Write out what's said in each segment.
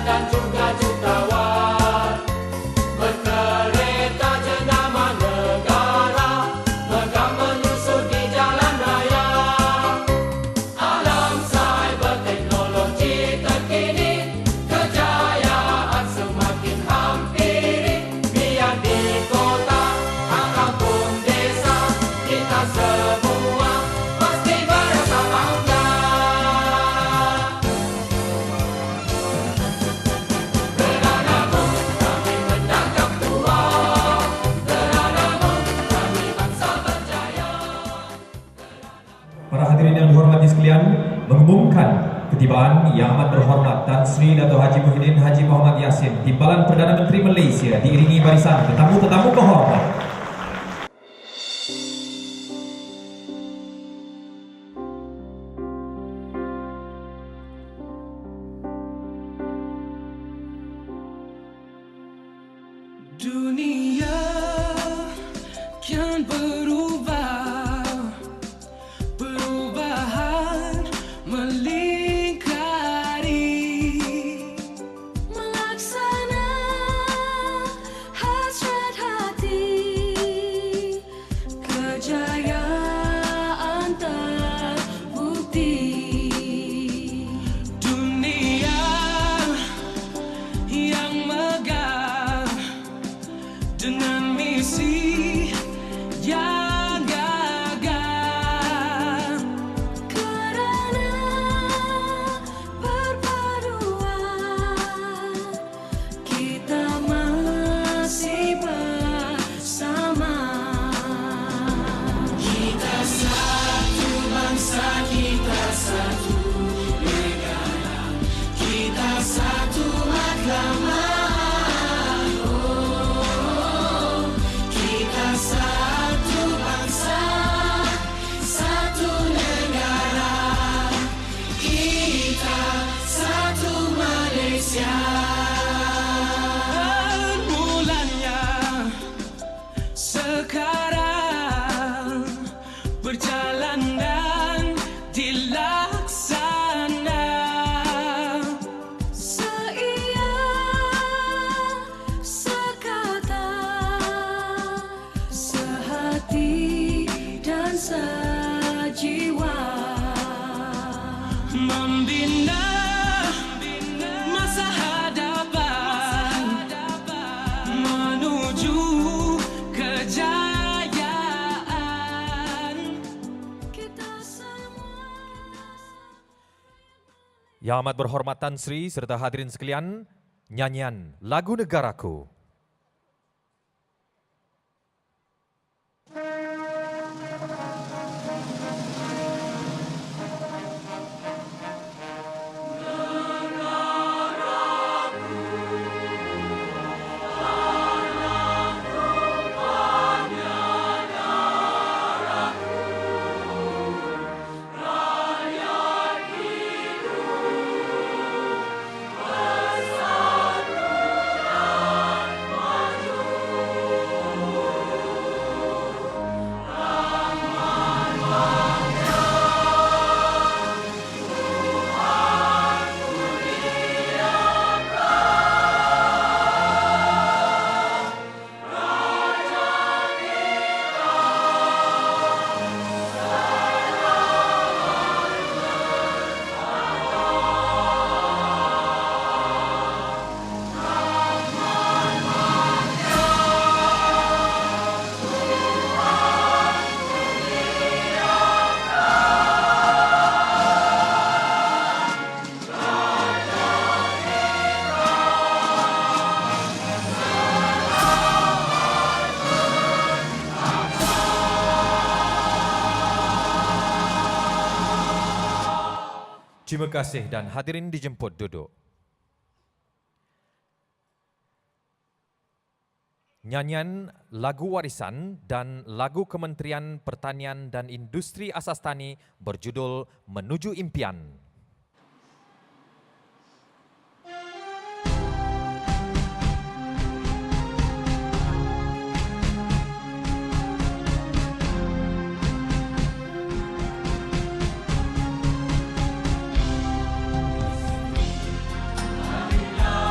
dan juga jutawan, berkereta jenama negara, megah menyusut di jalan raya. Alam cyber teknologi terkini, kejayaan semakin hampiri. Biar di kota ataupun desa, kita semua pasti merasa bangga. Keranamu kami menangkap tuan, keranamu kami bangsa berjaya. Para hadirin yang dihormati sekalian, mengumumkan ketibaan Yang Amat Berhormat Tan Sri Dato' Haji Muhyiddin Haji Muhammad Yassin, Timbalan Perdana Menteri Malaysia, diiringi barisan tetamu-tetamu kehormat. Dunia kian berubah, perubahan melingkari, melaksana hasrat hati, kejayaan terbukti. Dunia yang megah dengan misi yang gagah, kerana perpaduan kita masih bersama. Kita satu bangsa, kita satu negara, kita satu agama. Kita satu bangsa, satu negara, kita satu Malaysia. Mulanya sekarang berjalan dan dilaksana, seia sekata, sehati dan sejiwa, membina masa hadapan menuju kejayaan. Kita semua. Yang Amat Berhormat Tan Sri serta hadirin sekalian, nyanyian Lagu Negaraku. Terima kasih dan hadirin dijemput duduk. Nyanyian lagu warisan dan lagu Kementerian Pertanian dan Industri Asas Tani berjudul Menuju Impian. Marilah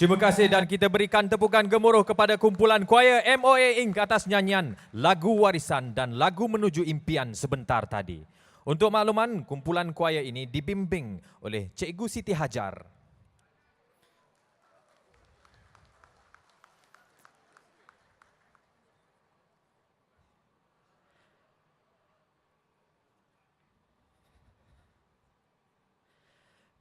Terima kasih dan kita berikan tepukan gemuruh kepada kumpulan choir MOA Inc. atas nyanyian Lagu Warisan dan Lagu Menuju Impian sebentar tadi. Untuk makluman, kumpulan choir ini dibimbing oleh Cikgu Siti Hajar.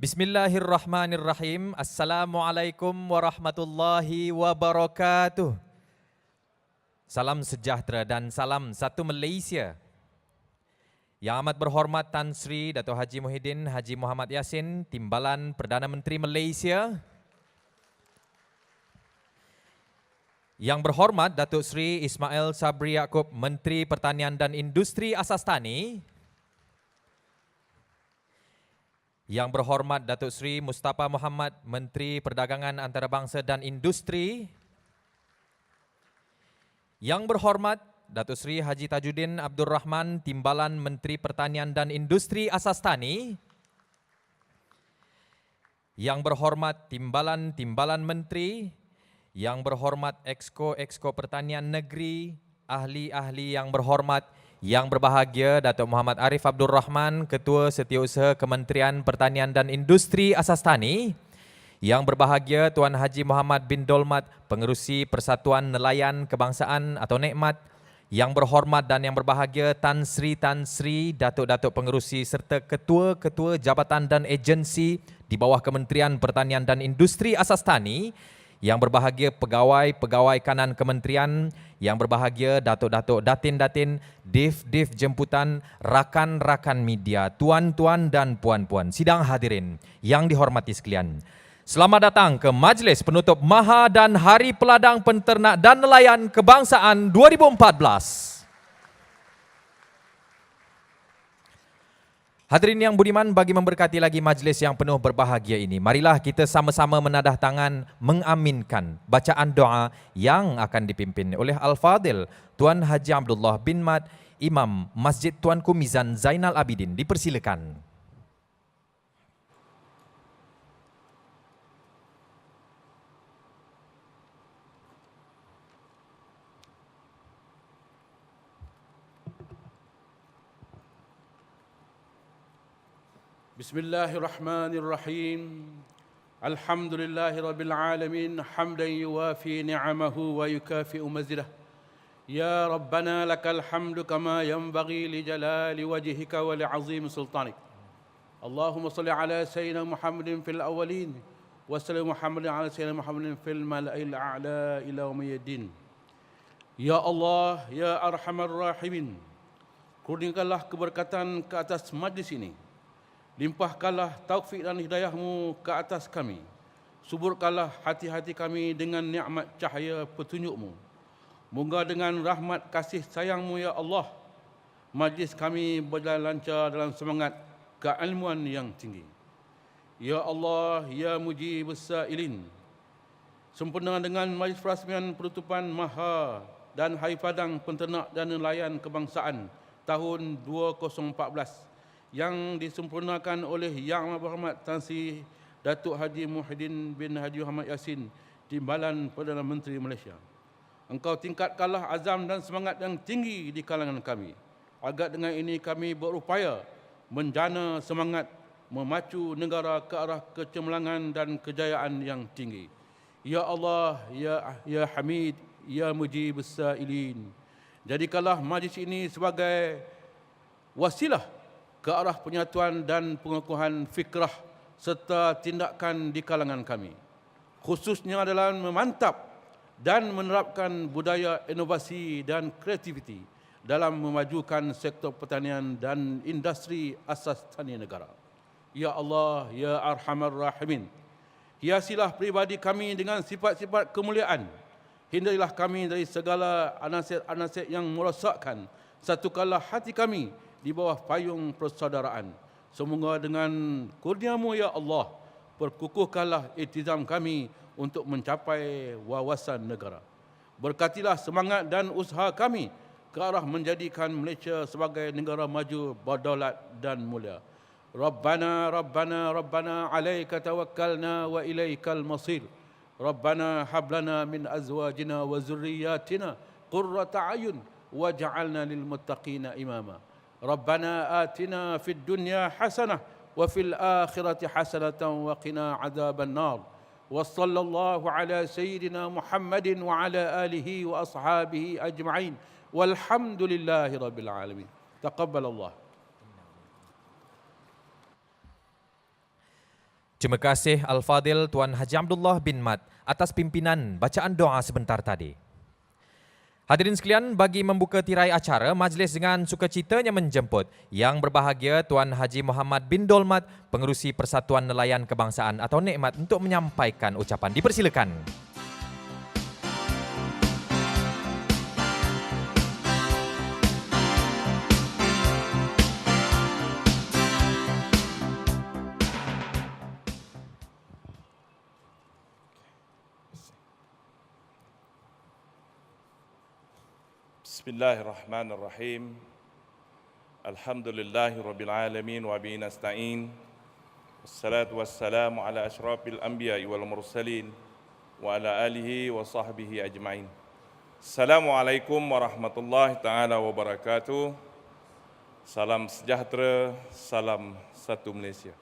Bismillahirrahmanirrahim. Assalamualaikum warahmatullahi wabarakatuh. Salam sejahtera dan salam satu Malaysia. Yang amat berhormat Tan Sri Dato' Haji Muhyiddin Haji Mohamad Yassin, Timbalan Perdana Menteri Malaysia. Yang berhormat Datuk Sri Ismail Sabri Yaakob, Menteri Pertanian dan Industri Asas Tani. Yang berhormat Datuk Sri Mustafa Muhammad, Menteri Perdagangan Antarabangsa dan Industri. Yang berhormat Datuk Sri Haji Tajuddin Abdul Rahman, Timbalan Menteri Pertanian dan Industri Asas Tani. Yang berhormat Timbalan Menteri. Yang berhormat Exco Pertanian Negeri, ahli-ahli yang berhormat. Yang berbahagia Datuk Muhammad Arif Abdul Rahman, Ketua Setiausaha Kementerian Pertanian dan Industri Asas Tani. Yang berbahagia Tuan Haji Muhammad bin Dolmat, Pengerusi Persatuan Nelayan Kebangsaan atau Nekmat. Yang berhormat dan yang berbahagia Tan Sri Datuk-Datuk Pengerusi serta Ketua-Ketua Jabatan dan Agensi di bawah Kementerian Pertanian dan Industri Asas Tani. Yang berbahagia pegawai-pegawai kanan kementerian, yang berbahagia datuk-datuk, datin-datin, div jemputan, rakan-rakan media, tuan-tuan dan puan-puan, sidang hadirin yang dihormati sekalian. Selamat datang ke Majlis Penutup Maha dan Hari Peladang Penternak dan Nelayan Kebangsaan 2014. Hadirin yang budiman, bagi memberkati lagi majlis yang penuh berbahagia ini, marilah kita sama-sama menadah tangan mengaminkan bacaan doa yang akan dipimpin oleh Al-Fadil Tuan Haji Abdullah bin Mat, Imam Masjid Tuanku Mizan Zainal Abidin. Dipersilakan. Bismillahirrahmanirrahim. Alhamdulillahirabbil hamdan yuwafi ni'amahu wa yukafi'u mazidah. Ya Rabbana lakal hamdu kama yanbaghi li jalali wajhika wa li 'azimi sultanik. Allahumma salli ala sayyidina Muhammadin fil awwalin wa salli Muhammadin ala sayyidina Muhammadin fil mala'il a'la ila yaumiddin. Ya Allah, ya Arhamar Rahimin, kurniakanlah keberkatan ke atas majlis ini. Limpahkanlah taufik dan hidayah-Mu ke atas kami. Suburkanlah hati-hati kami dengan nikmat cahaya petunjuk-Mu. Moga dengan rahmat kasih sayang-Mu ya Allah, majlis kami berjalan lancar dalam semangat keilmuan yang tinggi. Ya Allah, ya Mujibus Sa'ilin, sempena dengan majlis perasmian penutupan Maha dan Hari Padang Penternak dan Nelayan Kebangsaan tahun 2014 yang disempurnakan oleh Yang Amat Berhormat Tan Sri Datuk Haji Muhyiddin bin Haji Mohamad Yassin, Timbalan Perdana Menteri Malaysia. Engkau tingkatkanlah azam dan semangat yang tinggi di kalangan kami, agar dengan ini kami berupaya menjana semangat memacu negara ke arah kecemerlangan dan kejayaan yang tinggi. Ya Allah, ya Hamid, ya Mujibus Sa'ilin, jadikanlah majlis ini sebagai wasilah ke arah penyatuan dan pengukuhan fikrah serta tindakan di kalangan kami, khususnya dalam memantap dan menerapkan budaya inovasi dan kreativiti dalam memajukan sektor pertanian dan industri asas tani negara. Ya Allah, ya Arhamar Rahimin, hiasilah pribadi kami dengan sifat-sifat kemuliaan. Hindarilah kami dari segala anasir-anasir yang merosakkan. Satukanlah hati kami di bawah payung persaudaraan. Semoga dengan kurnia-Mu ya Allah, perkukuhkanlah iltizam kami untuk mencapai wawasan negara. Berkatilah semangat dan usaha kami ke arah menjadikan Malaysia sebagai negara maju, berdaulat dan mulia. Rabbana, Rabbana, Rabbana, alaika tawakkalna wa ilaikal masir. ربنا هب لنا من أزواجنا وذرياتنا قرة أعين واجعلنا للمتقين إماما ربنا آتنا في الدنيا حسنة وفي الآخرة حسنة وقنا عذاب النار وصلى الله على سيدنا محمد وعلى آله وأصحابه أجمعين والحمد لله رب العالمين تقبل الله. Terima kasih Al-Fadil Tuan Haji Abdullah bin Mat atas pimpinan bacaan doa sebentar tadi. Hadirin sekalian, bagi membuka tirai acara, majlis dengan sukacitanya menjemput Yang Berbahagia Tuan Haji Muhammad bin Dolmat, Pengerusi Persatuan Nelayan Kebangsaan atau Nikmat, untuk menyampaikan ucapan. Dipersilakan. Bismillahirrahmanirrahim. Alhamdulillahi rabbil alamin wa bihi nasta'in. Wassalatu wassalamu ala asyrafil anbiya'i wal mursalin wa ala alihi wa sahbihi ajma'in. Assalamualaikum warahmatullahi taala wabarakatuh. Salam sejahtera, salam satu Malaysia.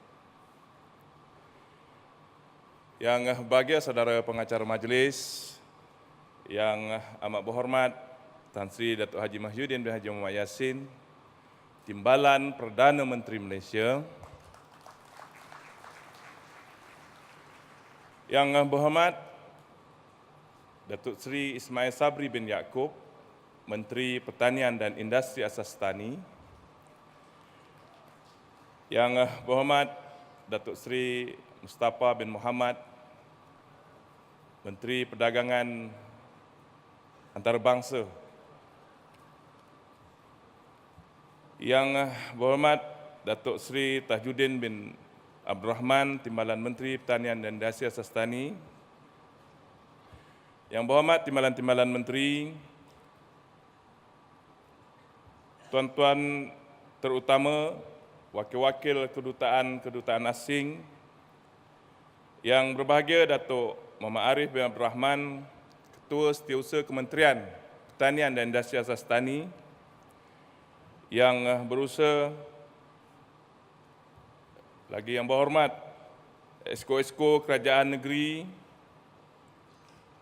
Yang bahagia saudara pengacara majlis, yang amat berhormat Tan Sri Datuk Haji Mahyudin bin Haji Muhammad Yassin, Timbalan Perdana Menteri Malaysia, yang berhormat Datuk Sri Ismail Sabri bin Yaakob, Menteri Pertanian dan Industri Asas Tani, yang berhormat Datuk Sri Mustafa bin Muhammad, Menteri Perdagangan Antarabangsa, yang berhormat Datuk Sri Tajuddin bin Abdul Rahman, Timbalan Menteri Pertanian dan Industri Asas Tani, yang berhormat Timbalan-timbalan Menteri, tuan-tuan terutama, wakil-wakil kedutaan asing, yang berbahagia Datuk Muhammad Arif bin Abdul Rahman, Ketua Setiausaha Kementerian Pertanian dan Industri Asas Tani, yang berusaha, lagi yang berhormat Esko-Esko Kerajaan Negeri,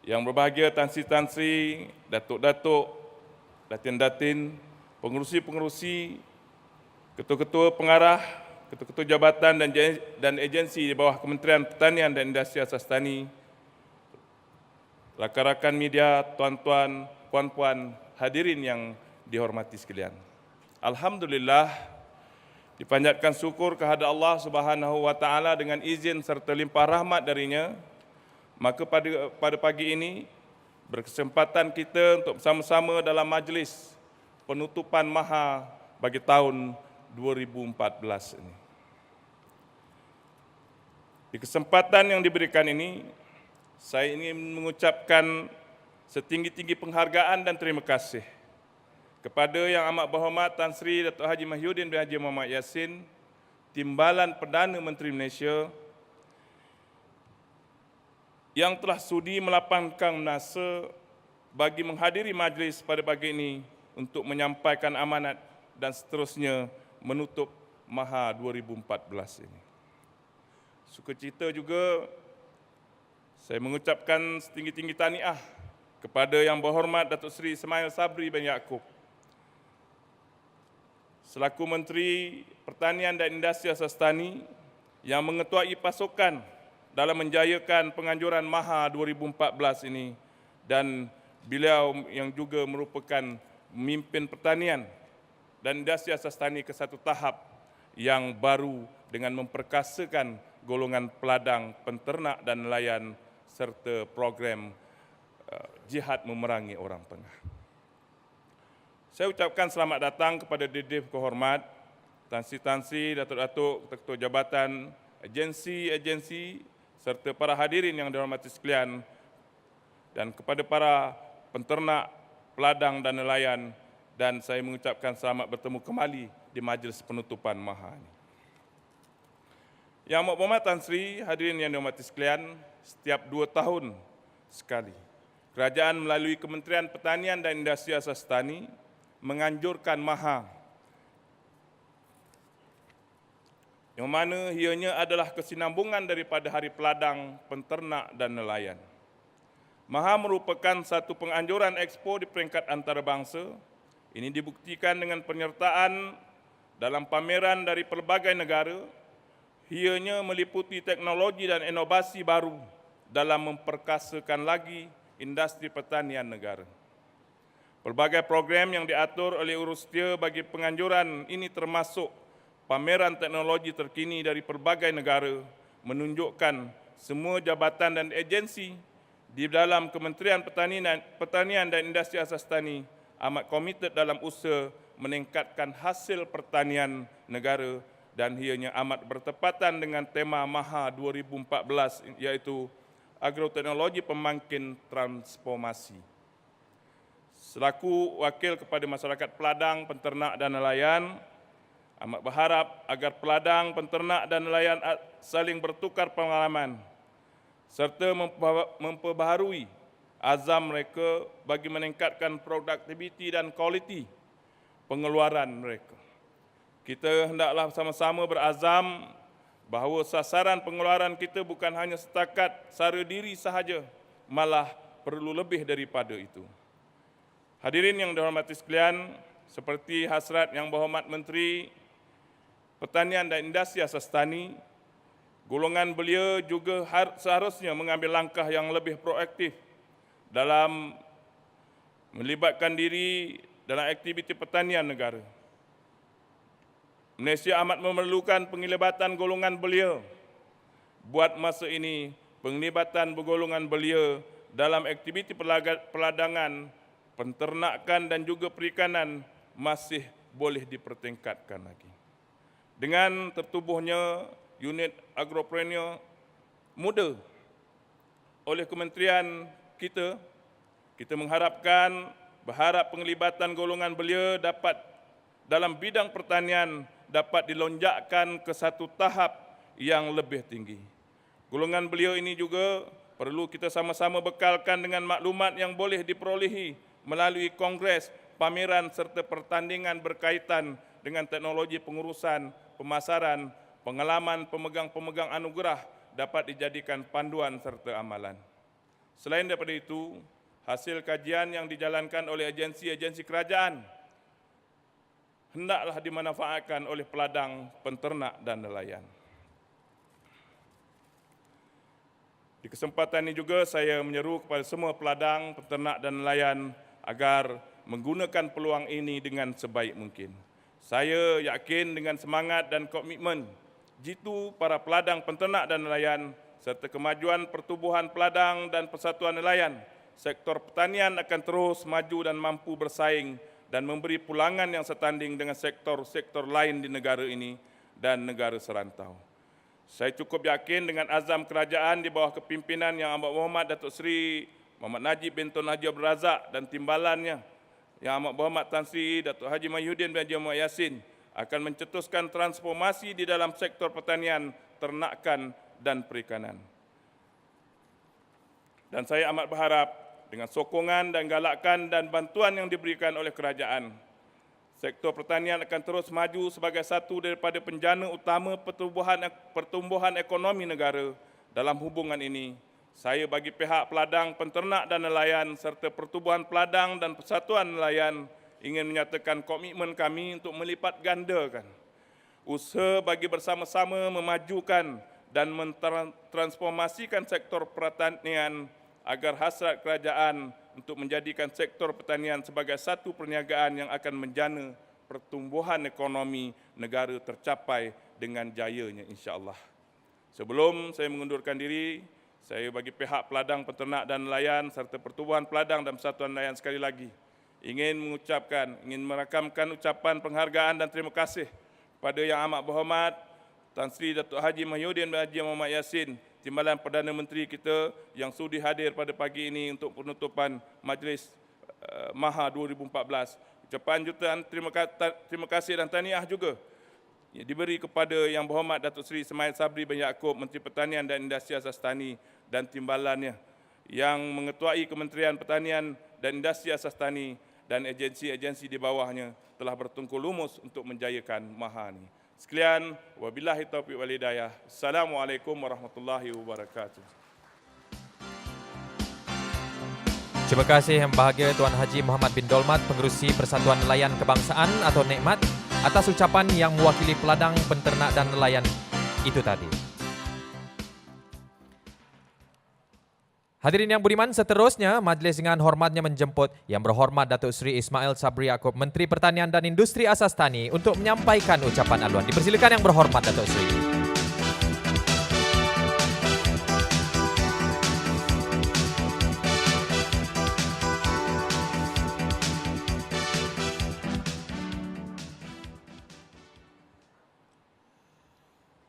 yang berbahagia Tan Sri, Datuk-Datuk, Datin-Datin, pengerusi-pengerusi, ketua-ketua pengarah, ketua-ketua jabatan dan agensi di bawah Kementerian Pertanian dan Industri Asas Tani, rakan-rakan media, tuan-tuan, puan-puan, hadirin yang dihormati sekalian. Alhamdulillah, dipanjatkan syukur kehadrat Allah Subhanahu wa taala dengan izin serta limpah rahmat darinya, maka pada pagi ini berkesempatan kita untuk bersama-sama dalam majlis penutupan Maha bagi tahun 2014 ini. Di kesempatan yang diberikan ini, saya ingin mengucapkan setinggi-tinggi penghargaan dan terima kasih kepada Yang Amat Berhormat Tan Sri Datuk Haji Mahyudin bin Haji Muhammad Yassin, Timbalan Perdana Menteri Malaysia, yang telah sudi melapangkan masa bagi menghadiri majlis pada pagi ini untuk menyampaikan amanat dan seterusnya menutup Maha 2014 ini. Sukacita juga saya mengucapkan setinggi-tinggi tahniah kepada Yang Berhormat Datuk Seri Ismail Sabri bin Yaakob, selaku Menteri Pertanian dan Industri Asas Tani, yang mengetuai pasukan dalam menjayakan penganjuran Maha 2014 ini, dan beliau yang juga merupakan pemimpin pertanian dan industri asas tani ke satu tahap yang baru dengan memperkasakan golongan peladang, penternak dan nelayan serta program jihad memerangi orang tengah. Saya ucapkan selamat datang kepada Didif Kehormat, Tansi, Datuk-Datuk, Ketua Jabatan, agensi-agensi serta para hadirin yang dihormati sekalian, dan kepada para penternak, peladang dan nelayan, dan saya mengucapkan selamat bertemu kembali di majlis penutupan Maha ini. Yang Amat Berhormat Tan Sri, hadirin yang dihormati sekalian, setiap 2 tahun sekali. Kerajaan melalui Kementerian Pertanian dan Industri Asas Tani menganjurkan MAHA, yang mana ianya adalah kesinambungan daripada Hari Peladang, Penternak dan Nelayan. MAHA merupakan satu penganjuran ekspo di peringkat antarabangsa. Ini dibuktikan dengan penyertaan dalam pameran dari pelbagai negara. Ianya meliputi teknologi dan inovasi baru dalam memperkasakan lagi industri pertanian negara. Pelbagai program yang diatur oleh Urustia bagi penganjuran ini termasuk pameran teknologi terkini dari pelbagai negara, menunjukkan semua jabatan dan agensi di dalam Kementerian Pertanian dan Industri Asas Tani amat komited dalam usaha meningkatkan hasil pertanian negara dan ianya amat bertepatan dengan tema MAHA 2014 iaitu Agroteknologi Pembangkit Transformasi. Selaku wakil kepada masyarakat peladang, penternak dan nelayan, amat berharap agar peladang, penternak dan nelayan saling bertukar pengalaman serta memperbaharui azam mereka bagi meningkatkan produktiviti dan kualiti pengeluaran mereka. Kita hendaklah sama-sama berazam bahawa sasaran pengeluaran kita bukan hanya setakat sara diri sahaja, malah perlu lebih daripada itu. Hadirin yang dihormati sekalian, seperti hasrat Yang Berhormat Menteri Pertanian dan Industri Asas Tani, golongan beliau juga seharusnya mengambil langkah yang lebih proaktif dalam melibatkan diri dalam aktiviti pertanian negara. Malaysia amat memerlukan penglibatan golongan belia. Buat masa ini, penglibatan bergolongan belia dalam aktiviti peladangan, penternakan dan juga perikanan masih boleh dipertingkatkan lagi. Dengan tertubuhnya unit agropreneur muda oleh kementerian kita berharap penglibatan golongan belia dapat dalam bidang pertanian dapat dilonjakkan ke satu tahap yang lebih tinggi. Golongan beliau ini juga perlu kita sama-sama bekalkan dengan maklumat yang boleh diperolehi melalui kongres, pameran serta pertandingan berkaitan dengan teknologi pengurusan, pemasaran, pengalaman pemegang-pemegang anugerah dapat dijadikan panduan serta amalan. Selain daripada itu, hasil kajian yang dijalankan oleh agensi-agensi kerajaan hendaklah dimanfaatkan oleh peladang, penternak dan nelayan. Di kesempatan ini juga saya menyeru kepada semua peladang, penternak dan nelayan agar menggunakan peluang ini dengan sebaik mungkin. Saya yakin dengan semangat dan komitmen jitu para peladang, penternak dan nelayan serta kemajuan pertubuhan peladang dan persatuan nelayan, sektor pertanian akan terus maju dan mampu bersaing dan memberi pulangan yang setanding dengan sektor-sektor lain di negara ini dan negara serantau. Saya cukup yakin dengan azam kerajaan di bawah kepimpinan Yang Amat Berhormat Datuk Seri Muhammad Najib bin Tun Haji Abdul Razak dan timbalannya Yang Amat Berhormat Tan Sri Datuk Haji Mahyudin bin Haji Muhammad Yassin akan mencetuskan transformasi di dalam sektor pertanian, ternakan dan perikanan. Dan saya amat berharap dengan sokongan dan galakan dan bantuan yang diberikan oleh kerajaan, sektor pertanian akan terus maju sebagai satu daripada penjana utama pertumbuhan ekonomi negara. Dalam hubungan ini, saya bagi pihak peladang, penternak dan nelayan serta pertubuhan peladang dan persatuan nelayan ingin menyatakan komitmen kami untuk melipat gandakan usaha bagi bersama-sama memajukan dan mentransformasikan sektor pertanian agar hasrat kerajaan untuk menjadikan sektor pertanian sebagai satu perniagaan yang akan menjana pertumbuhan ekonomi negara tercapai dengan jayanya insya-Allah. Sebelum saya mengundurkan diri, saya bagi pihak peladang, penternak dan nelayan serta pertubuhan peladang dan persatuan nelayan sekali lagi ingin merakamkan ucapan penghargaan dan terima kasih kepada Yang Amat Berhormat Tan Sri Datuk Haji Mahyudin bin Haji Muhammad Yassin, Timbalan Perdana Menteri kita yang sudi hadir pada pagi ini untuk penutupan Majlis MAHA 2014. Ucapan jutaan terima kasih dan tahniah juga diberi kepada Yang Berhormat Datuk Seri Semail Sabri bin Yaakob, Menteri Pertanian dan Industri Asas Tani dan timbalannya yang mengetuai Kementerian Pertanian dan Industri Asas Tani dan agensi-agensi di bawahnya telah bertungkul lumus untuk menjayakan MAHA ini. Sekalian, wabillahi taufiq wal hidayah. Assalamualaikum warahmatullahi wabarakatuh. Terima kasih Yang Bahagia Tuan Haji Muhammad bin Dolmat, Pengerusi Persatuan Nelayan Kebangsaan atau Nikmat, atas ucapan yang mewakili peladang, penternak dan nelayan itu tadi. Hadirin yang budiman, seterusnya majlis dengan hormatnya menjemput Yang Berhormat Datuk Seri Ismail Sabri Yaakob, Menteri Pertanian dan Industri Asas Tani untuk menyampaikan ucapan aluan. Dipersilakan Yang Berhormat Datuk Seri.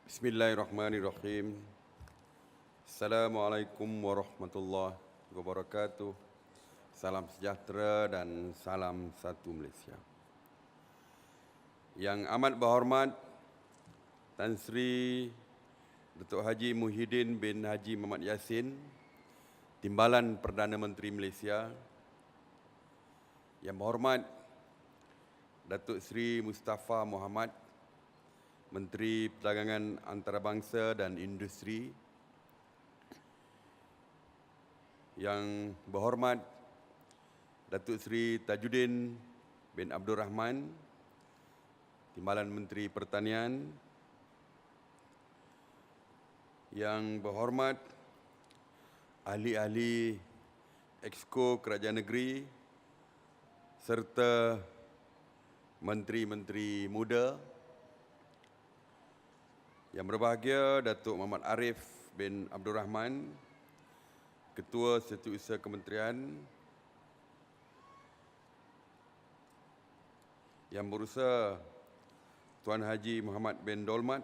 Bismillahirrahmanirrahim. Assalamualaikum warahmatullahi wabarakatuh. Salam sejahtera dan salam satu Malaysia. Yang amat berhormat Tan Sri Datuk Haji Muhyiddin bin Haji Muhammad Yassin, Timbalan Perdana Menteri Malaysia. Yang berhormat Datuk Sri Mustafa Mohamad, Menteri Perdagangan Antarabangsa dan Industri. Yang berhormat Datuk Seri Tajuddin bin Abdul Rahman, Timbalan Menteri Pertanian. Yang berhormat ahli-ahli Exco Kerajaan Negeri serta menteri-menteri muda. Yang berbahagia Datuk Muhammad Arif bin Abdul Rahman, Ketua Setiausaha Kementerian. Yang berusaha Tuan Haji Muhammad bin Dolmat,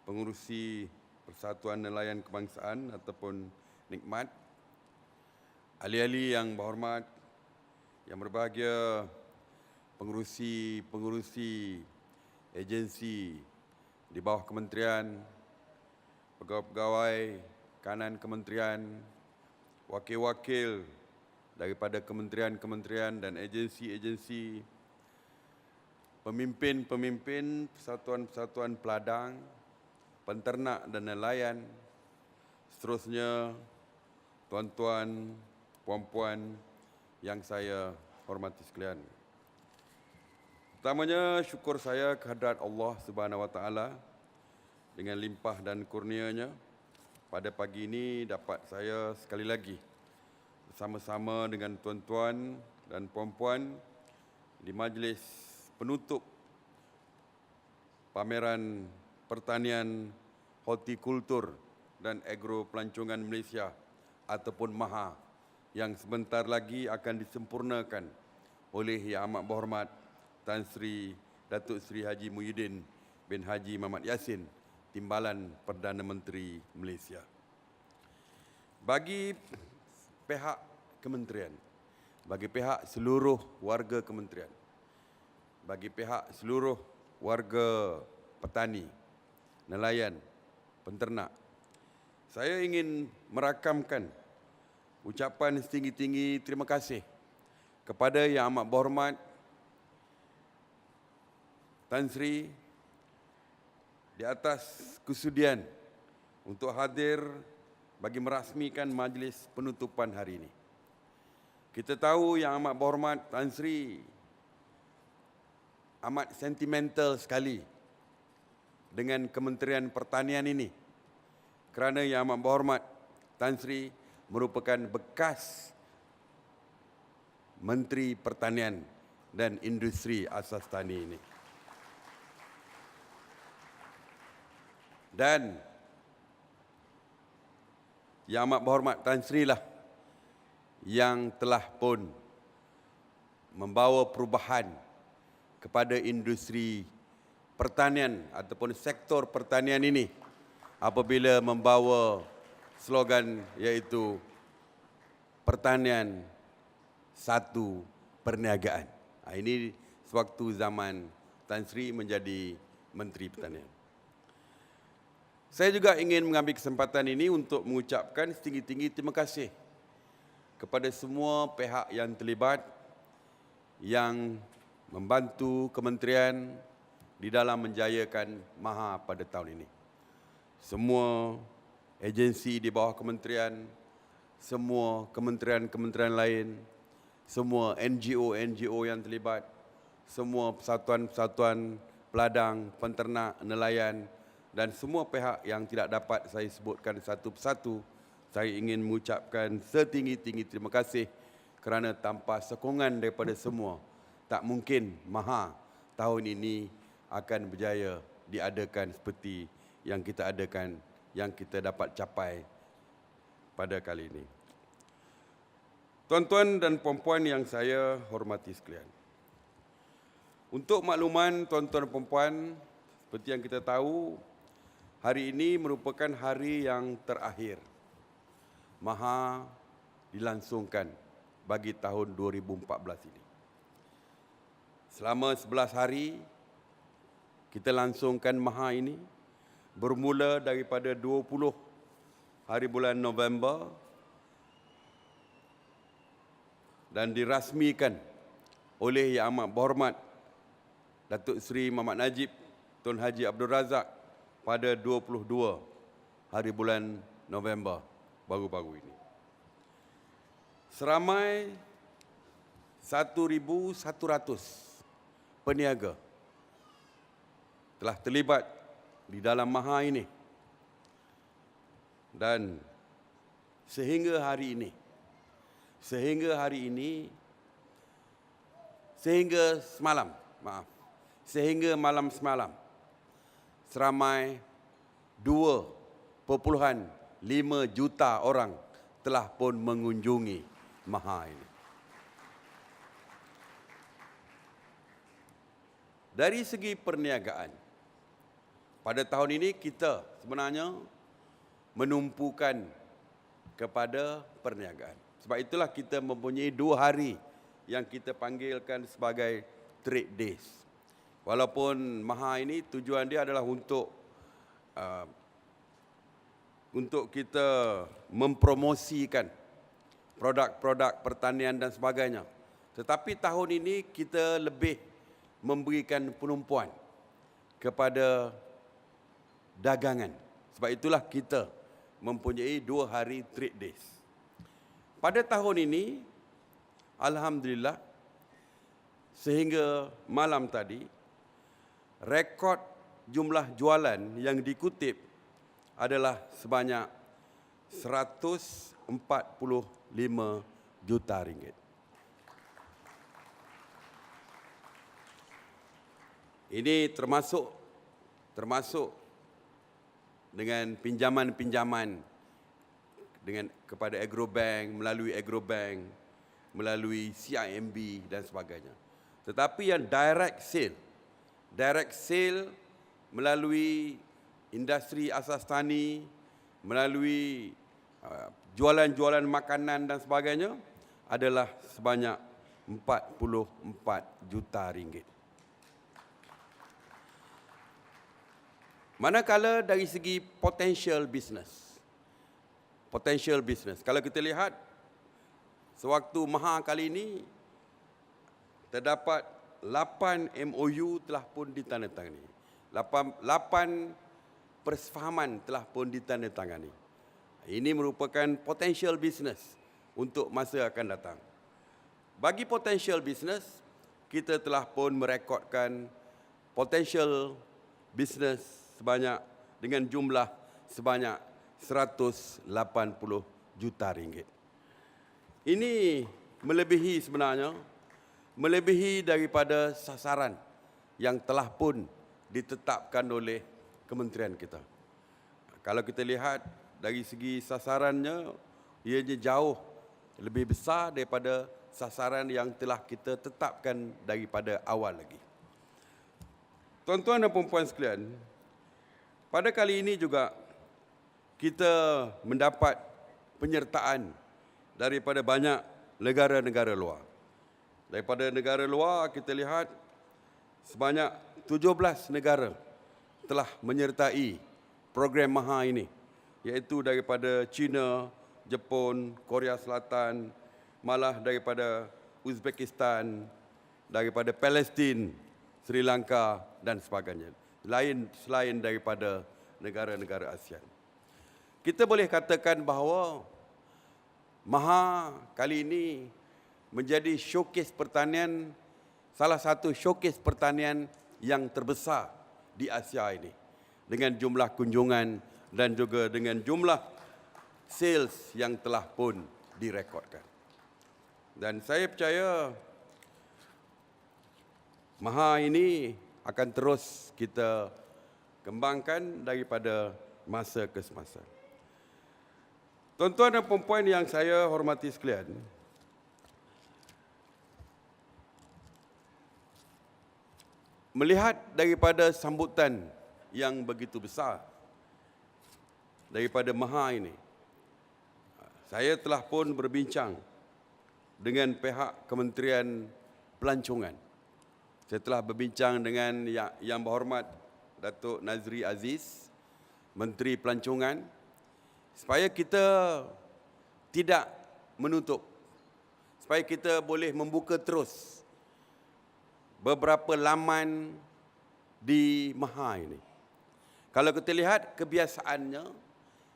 Pengerusi Persatuan Nelayan Kebangsaan ataupun Nikmat. Ahli-ahli yang berhormat, yang berbahagia pengerusi agensi di bawah kementerian, pegawai-pegawai kanan kementerian, wakil-wakil daripada kementerian-kementerian dan agensi-agensi, pemimpin-pemimpin persatuan-persatuan peladang, penternak dan nelayan, seterusnya tuan-tuan, puan-puan yang saya hormati sekalian. Pertamanya, syukur saya kehadrat Allah Subhanahu Wa Taala dengan limpah dan kurnianya. Pada pagi ini dapat saya sekali lagi bersama-sama dengan tuan-tuan dan puan-puan di majlis penutup pameran pertanian, hortikultur dan agro pelancongan Malaysia ataupun MAHA yang sebentar lagi akan disempurnakan oleh Yang Amat Berhormat Tan Sri Datuk Seri Haji Muhyiddin bin Haji Muhammad Yassin, Timbalan Perdana Menteri Malaysia. Bagi pihak kementerian, bagi pihak seluruh warga kementerian, bagi pihak seluruh warga petani, nelayan, penternak, saya ingin merakamkan ucapan setinggi-tinggi terima kasih kepada Yang Amat Berhormat Tan Sri di atas kesudian untuk hadir bagi merasmikan majlis penutupan hari ini. Kita tahu Yang Amat Berhormat Tan Sri amat sentimental sekali dengan Kementerian Pertanian ini, kerana Yang Amat Berhormat Tan Sri merupakan bekas Menteri Pertanian dan Industri Asas Tani ini. Dan Yang Amat Berhormat Tan Sri lah yang telah pun membawa perubahan kepada industri pertanian ataupun sektor pertanian ini apabila membawa slogan iaitu pertanian satu perniagaan. Ini sewaktu zaman Tan Sri menjadi Menteri Pertanian. Saya juga ingin mengambil kesempatan ini untuk mengucapkan setinggi-tinggi terima kasih kepada semua pihak yang terlibat yang membantu kementerian di dalam menjayakan MAHA pada tahun ini. Semua agensi di bawah kementerian, semua kementerian-kementerian lain, semua NGO yang terlibat, semua persatuan-persatuan peladang, penternak, nelayan dan semua pihak yang tidak dapat saya sebutkan satu persatu, saya ingin mengucapkan setinggi-tinggi terima kasih kerana tanpa sokongan daripada semua, tak mungkin MAHA tahun ini akan berjaya diadakan seperti yang kita adakan, yang kita dapat capai pada kali ini. Tuan-tuan dan puan-puan yang saya hormati sekalian. Untuk makluman tuan-tuan dan puan-puan, seperti yang kita tahu, hari ini merupakan hari yang terakhir MAHA dilangsungkan bagi tahun 2014 ini. Selama 11 hari, kita langsungkan MAHA ini bermula daripada 20 hari bulan November dan dirasmikan oleh Yang Amat Berhormat Datuk Seri Muhammad Najib Tun Haji Abdul Razak pada 22 hari bulan November baru-baru ini. Seramai 1,100 peniaga telah terlibat di dalam MAHA ini. Dan sehingga malam semalam, seramai 2.5 juta orang telah pun mengunjungi MAHA ini. Dari segi perniagaan, pada tahun ini kita sebenarnya menumpukan kepada perniagaan. Sebab itulah kita mempunyai 2 hari yang kita panggilkan sebagai trade days. Walaupun MAHA ini tujuan dia adalah untuk kita mempromosikan produk-produk pertanian dan sebagainya. Tetapi tahun ini kita lebih memberikan penumpuan kepada dagangan. Sebab itulah kita mempunyai 2 hari trade days. Pada tahun ini, alhamdulillah, sehingga malam tadi, rekod jumlah jualan yang dikutip adalah sebanyak 145 juta ringgit. Ini termasuk dengan pinjaman-pinjaman kepada Agrobank, melalui CIMB dan sebagainya. Tetapi yang direct sale melalui industri asas tani, melalui jualan-jualan makanan dan sebagainya adalah sebanyak 44 juta ringgit. Manakala dari segi potential business, kalau kita lihat sewaktu MAHA kali ini terdapat 8 MOU telah pun ditandatangani. 8 persefahaman telah pun ditandatangani. Ini merupakan potential business untuk masa akan datang. Bagi potential business, kita telah pun merekodkan potential business dengan jumlah sebanyak 180 juta ringgit. Ini melebihi daripada sasaran yang telah pun ditetapkan oleh kementerian kita. Kalau kita lihat dari segi sasarannya, ianya jauh lebih besar daripada sasaran yang telah kita tetapkan daripada awal lagi. Tuan-tuan dan puan-puan sekalian, pada kali ini juga kita mendapat penyertaan daripada banyak negara-negara luar. Daripada negara luar kita lihat sebanyak 17 negara telah menyertai program MAHA ini, iaitu daripada China, Jepun, Korea Selatan, malah daripada Uzbekistan, daripada Palestin, Sri Lanka dan sebagainya. Selain daripada negara-negara ASEAN. Kita boleh katakan bahawa Maha kali ini menjadi showcase pertanian, salah satu showcase pertanian yang terbesar di Asia ini. Dengan jumlah kunjungan dan juga dengan jumlah sales yang telah pun direkodkan. Dan saya percaya Maha ini akan terus kita kembangkan daripada masa ke semasa. Tuan-tuan dan puan-puan yang saya hormati sekalian, melihat daripada sambutan yang begitu besar daripada Maha ini, saya telah pun berbincang dengan pihak Kementerian Pelancongan. Saya telah berbincang dengan Yang Berhormat Datuk Nazri Aziz, Menteri Pelancongan, supaya kita tidak menutup, supaya kita boleh membuka terus beberapa laman di Maha ini. Kalau kita lihat kebiasaannya,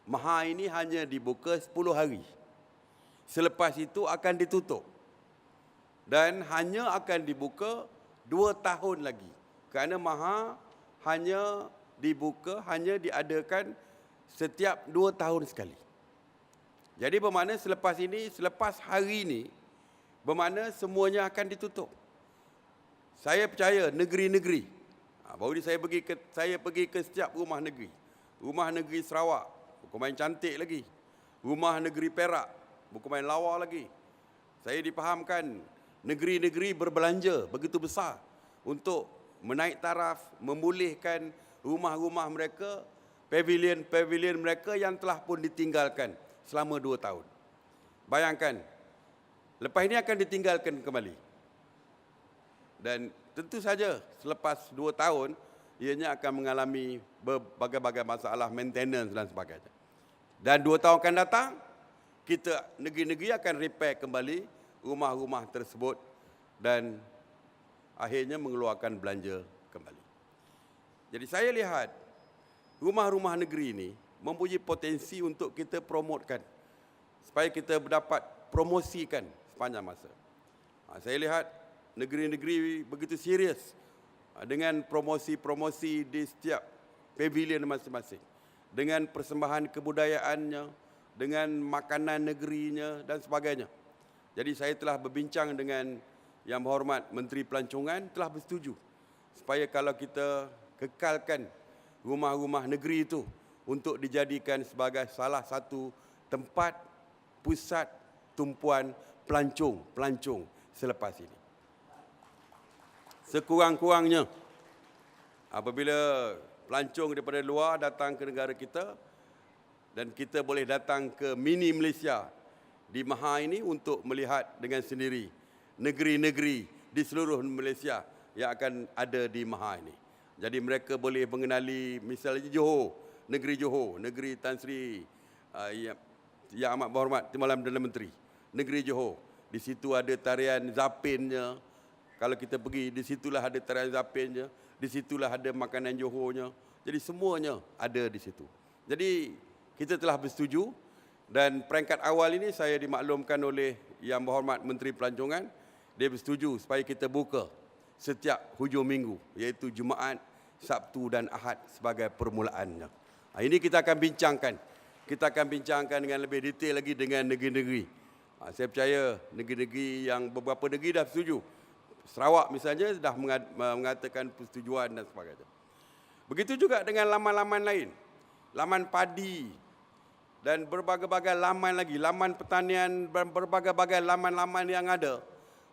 Maha ini hanya dibuka 10 hari. Selepas itu akan ditutup. Dan hanya akan dibuka 2 tahun lagi. Kerana Maha hanya dibuka, hanya diadakan setiap 2 tahun sekali. Jadi bermakna selepas ini, selepas hari ini, bermakna semuanya akan ditutup. Saya percaya negeri-negeri, baru ni saya pergi ke setiap rumah negeri. Rumah negeri Sarawak, bukan main cantik lagi. Rumah negeri Perak, bukan main lawa lagi. Saya dipahamkan negeri-negeri berbelanja begitu besar untuk menaik taraf, memulihkan rumah-rumah mereka, pavilion-pavilion mereka yang telah pun ditinggalkan selama 2 tahun. Bayangkan, lepas ini akan ditinggalkan kembali. Dan tentu saja selepas 2 tahun, ianya akan mengalami berbagai-bagai masalah maintenance dan sebagainya. Dan 2 tahun akan datang, kita negeri-negeri akan repair kembali rumah-rumah tersebut dan akhirnya mengeluarkan belanja kembali. Jadi saya lihat rumah-rumah negeri ini mempunyai potensi untuk kita promotkan supaya kita dapat promosikan sepanjang masa. Saya lihat negeri-negeri begitu serius dengan promosi-promosi di setiap pavilion masing-masing, dengan persembahan kebudayaannya, dengan makanan negerinya dan sebagainya. Jadi saya telah berbincang dengan Yang Berhormat Menteri Pelancongan, telah bersetuju supaya kalau kita kekalkan rumah-rumah negeri itu untuk dijadikan sebagai salah satu tempat pusat tumpuan pelancong selepas ini. Sekurang-kurangnya, apabila pelancong daripada luar datang ke negara kita dan kita boleh datang ke mini Malaysia di Maha ini untuk melihat dengan sendiri negeri-negeri di seluruh Malaysia yang akan ada di Maha ini. Jadi mereka boleh mengenali misalnya Johor, negeri Tan Sri Yang Amat Berhormat Timbalan Perdana Menteri, negeri Johor. Di situ ada tarian zapinnya. Kalau kita pergi, di situlah ada tarian zapinnya, di situlah ada makanan Johornya. Jadi semuanya ada di situ. Jadi kita telah bersetuju dan peringkat awal ini saya dimaklumkan oleh Yang Berhormat Menteri Pelancongan, dia bersetuju supaya kita buka setiap hujung minggu, iaitu Jumaat, Sabtu dan Ahad sebagai permulaannya. Ini kita akan bincangkan. Kita akan bincangkan dengan lebih detail lagi dengan negeri-negeri. Saya percaya negeri-negeri yang beberapa negeri dah setuju. Sarawak misalnya dah mengatakan persetujuan dan sebagainya. Begitu juga dengan laman-laman lain. Laman padi dan berbagai-bagai laman lagi. Laman pertanian dan berbagai-bagai laman-laman yang ada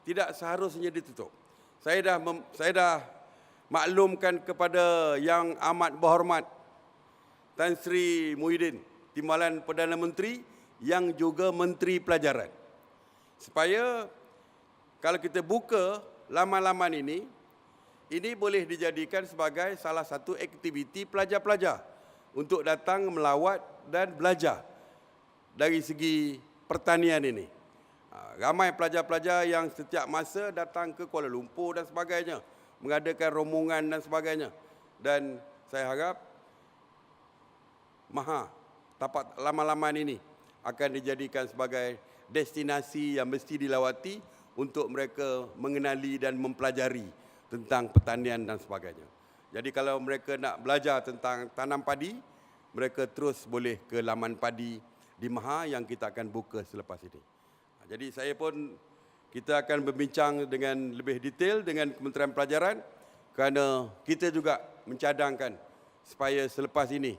tidak seharusnya ditutup. Saya dah maklumkan kepada Yang Amat Berhormat Tan Sri Muhyiddin Timbalan Perdana Menteri yang juga Menteri Pelajaran, supaya kalau kita buka laman-laman ini boleh dijadikan sebagai salah satu aktiviti pelajar-pelajar untuk datang melawat dan belajar dari segi pertanian ini. Ramai pelajar-pelajar yang setiap masa datang ke Kuala Lumpur dan sebagainya, mengadakan rombongan dan sebagainya. Dan saya harap Maha tapak laman-laman ini akan dijadikan sebagai destinasi yang mesti dilawati untuk mereka mengenali dan mempelajari tentang pertanian dan sebagainya. Jadi kalau mereka nak belajar tentang tanam padi, mereka terus boleh ke laman padi di Maha yang kita akan buka selepas ini. Jadi kita akan berbincang dengan lebih detail dengan Kementerian Pelajaran kerana kita juga mencadangkan supaya selepas ini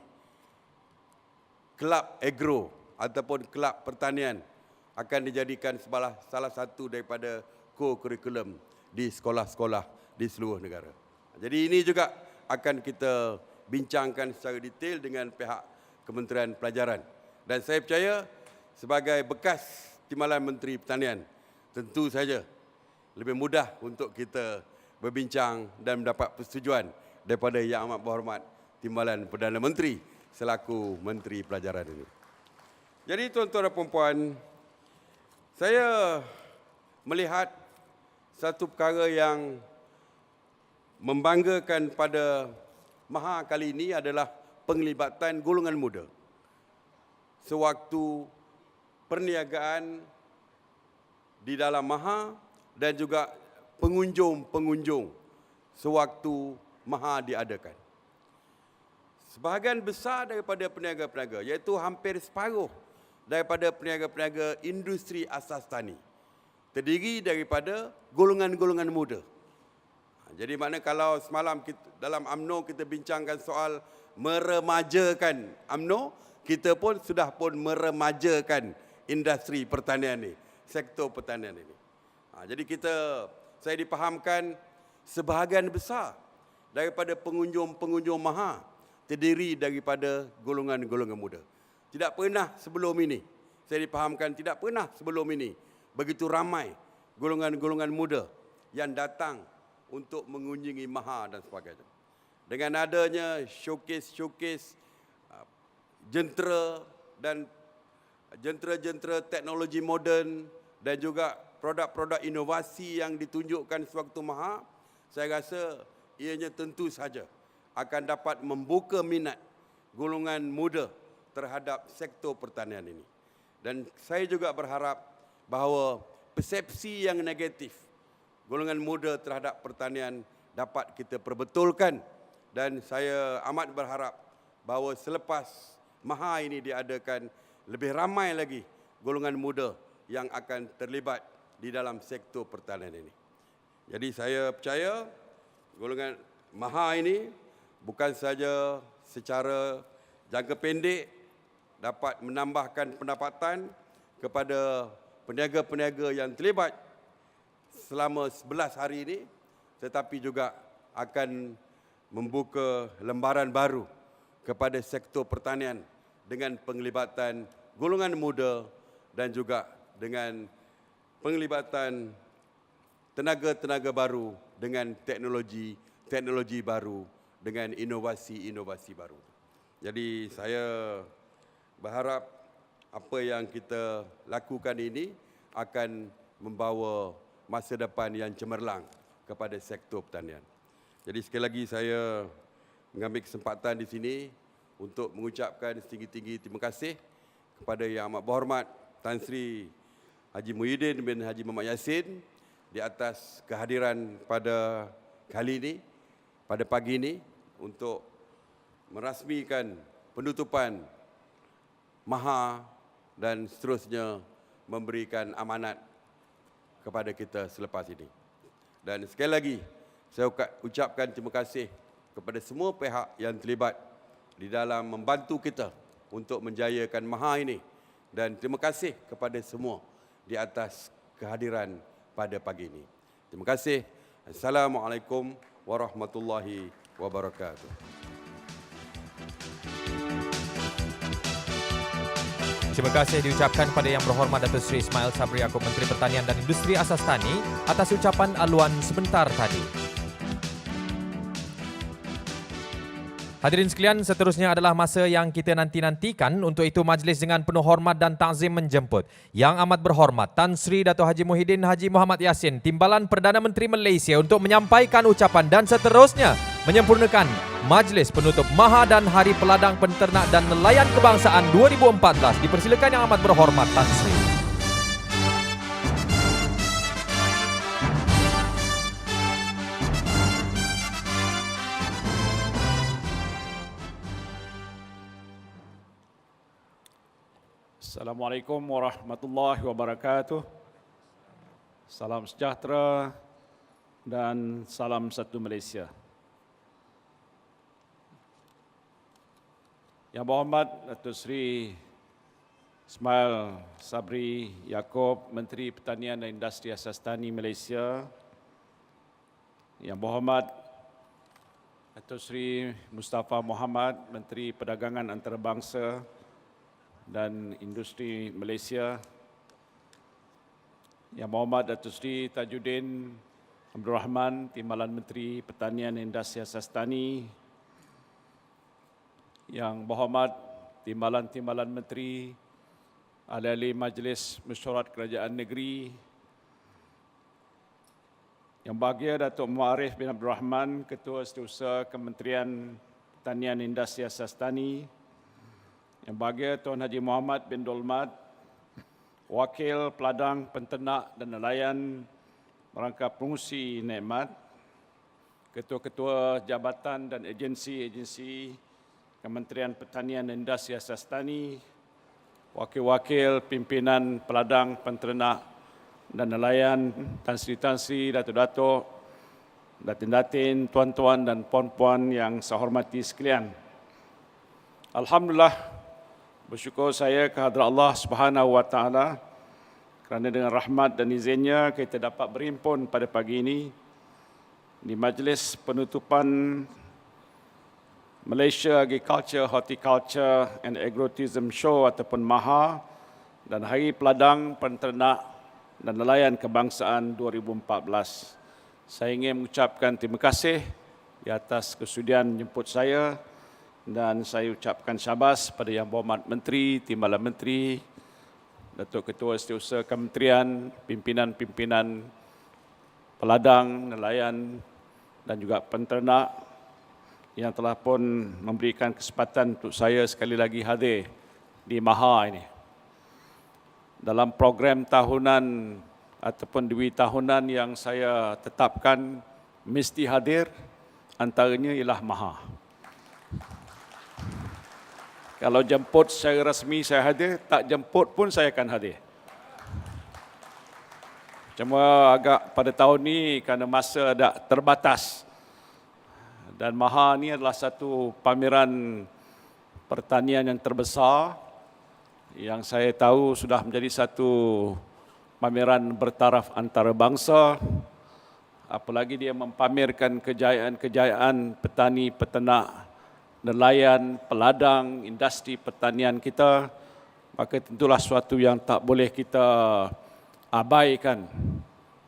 kelab agro ataupun kelab pertanian akan dijadikan salah satu daripada co-curriculum di sekolah-sekolah di seluruh negara. Jadi ini juga akan kita bincangkan secara detail dengan pihak Kementerian Pelajaran. Dan saya percaya sebagai bekas Timbalan Menteri Pertanian, tentu saja lebih mudah untuk kita berbincang dan mendapat persetujuan daripada Yang Amat Berhormat Timbalan Perdana Menteri selaku Menteri Pelajaran ini. Jadi tuan-tuan dan puan-puan, saya melihat satu perkara yang membanggakan pada Maha kali ini adalah penglibatan golongan muda sewaktu perniagaan di dalam Maha dan juga pengunjung-pengunjung sewaktu Maha diadakan. Sebahagian besar daripada peniaga-peniaga, iaitu hampir separuh daripada peniaga-peniaga industri asas tani, terdiri daripada golongan-golongan muda. Jadi makna kalau semalam dalam UMNO kita bincangkan soal meremajakan UMNO, kita pun sudah meremajakan industri pertanian ini, sektor pertanian ini. Jadi saya dipahamkan sebahagian besar daripada pengunjung-pengunjung Maha terdiri daripada golongan-golongan muda. Tidak pernah sebelum ini, saya dipahamkan tidak pernah sebelum ini begitu ramai golongan-golongan muda yang datang untuk mengunjungi Maha dan sebagainya. Dengan adanya showcase jentera dan jentera-jentera teknologi moden dan juga produk-produk inovasi yang ditunjukkan sewaktu Maha, saya rasa ianya tentu saja akan dapat membuka minat golongan muda terhadap sektor pertanian ini. Dan saya juga berharap bahawa persepsi yang negatif golongan muda terhadap pertanian dapat kita perbetulkan, dan saya amat berharap bahawa selepas Maha ini diadakan, lebih ramai lagi golongan muda yang akan terlibat di dalam sektor pertanian ini. Jadi saya percaya golongan Maha ini bukan saja secara jangka pendek dapat menambahkan pendapatan kepada peniaga-peniaga yang terlibat selama 11 hari ini, tetapi juga akan membuka lembaran baru kepada sektor pertanian dengan penglibatan golongan muda dan juga dengan penglibatan tenaga-tenaga baru dengan teknologi baru, dengan inovasi-inovasi baru. Jadi saya berharap apa yang kita lakukan ini akan membawa masa depan yang cemerlang kepada sektor pertanian. Jadi sekali lagi saya mengambil kesempatan di sini untuk mengucapkan setinggi-tinggi terima kasih kepada Yang Amat Berhormat Tan Sri Haji Muhyiddin bin Haji Muhammad Yassin di atas kehadiran pada kali ini, pada pagi ini, untuk merasmikan penutupan Maha dan seterusnya memberikan amanat kepada kita selepas ini. Dan sekali lagi saya ucapkan terima kasih kepada semua pihak yang terlibat di dalam membantu kita untuk menjayakan Maha ini, dan terima kasih kepada semua di atas kehadiran pada pagi ini. Terima kasih. Assalamualaikum warahmatullahi wabarakatuh. Terima kasih diucapkan kepada Yang Berhormat Datuk Seri Ismail Sabri Yaakob, Menteri Pertanian dan Industri Asas Tani, atas ucapan aluan sebentar tadi. Hadirin sekalian, seterusnya adalah masa yang kita nanti-nantikan. Untuk itu majlis dengan penuh hormat dan takzim menjemput Yang Amat Berhormat Tan Sri Dato' Haji Muhyiddin Haji Muhammad Yassin, Timbalan Perdana Menteri Malaysia, untuk menyampaikan ucapan dan seterusnya menyempurnakan majlis penutup Maha dan Hari Peladang Penternak dan Nelayan Kebangsaan 2014. Dipersilakan Yang Amat Berhormat Tan Sri. Assalamualaikum warahmatullahi wabarakatuh. Salam sejahtera dan salam satu Malaysia. Yang berhormat Datuk Seri Ismail Sabri Yaakob, Menteri Pertanian dan Industri Asas Tani Malaysia. Yang berhormat Datuk Seri Mustafa Mohamad, Menteri Perdagangan Antarabangsa dan Industri Malaysia. Yang berhormat Datuk Seri Tajuddin Abdul Rahman, Timbalan Menteri Pertanian dan Industri Asas Tani. Yang berhormat Timbalan-Timbalan Menteri, ahli-ahli Majlis Mesyuarat Kerajaan Negeri. Yang bahagia Datuk Muhammad Arif bin Abdul Rahman, Ketua Setiausaha Kementerian Pertanian dan Industri Asas Tani. Yang bahagia Tuan Haji Muhammad bin Dolmat, Wakil Peladang Penternak dan Nelayan Merangkap Pengurusi Nikmat, Ketua-Ketua Jabatan dan Agensi-Agensi Kementerian Pertanian dan Industri Asas Tani, Wakil-Wakil Pimpinan Peladang Penternak dan Nelayan, Tan Sri-Tan Sri, Datuk-Datuk, Datin-Datin, Tuan-Tuan dan Puan-Puan yang saya hormati sekalian. Alhamdulillah, bersyukur saya kehadrat Allah Subhanahu wa taala kerana dengan rahmat dan izinnya kita dapat berhimpun pada pagi ini di majlis penutupan Malaysia Agriculture, Horticulture and Agrotourism Show ataupun MAHA dan Hari Peladang Penternak dan Nelayan Kebangsaan 2014. Saya ingin mengucapkan terima kasih di atas kesudian menjemput saya. Dan saya ucapkan syabas pada Yang Berhormat Menteri, Timbalan Menteri, Datuk Ketua Setiausaha Kementerian, pimpinan-pimpinan peladang, nelayan dan juga penternak yang telah pun memberikan kesempatan untuk saya sekali lagi hadir di MAHA ini. Dalam program tahunan ataupun dua tahunan yang saya tetapkan mesti hadir, antaranya ialah MAHA. Kalau jemput secara rasmi saya hadir, tak jemput pun saya akan hadir. Cuma agak pada tahun ini kerana masa ada terbatas. Dan MAHA ini adalah satu pameran pertanian yang terbesar yang saya tahu sudah menjadi satu pameran bertaraf antarabangsa. Apalagi dia mempamerkan kejayaan-kejayaan petani, peternak, nelayan, peladang, industri pertanian kita, maka tentulah suatu yang tak boleh kita abaikan.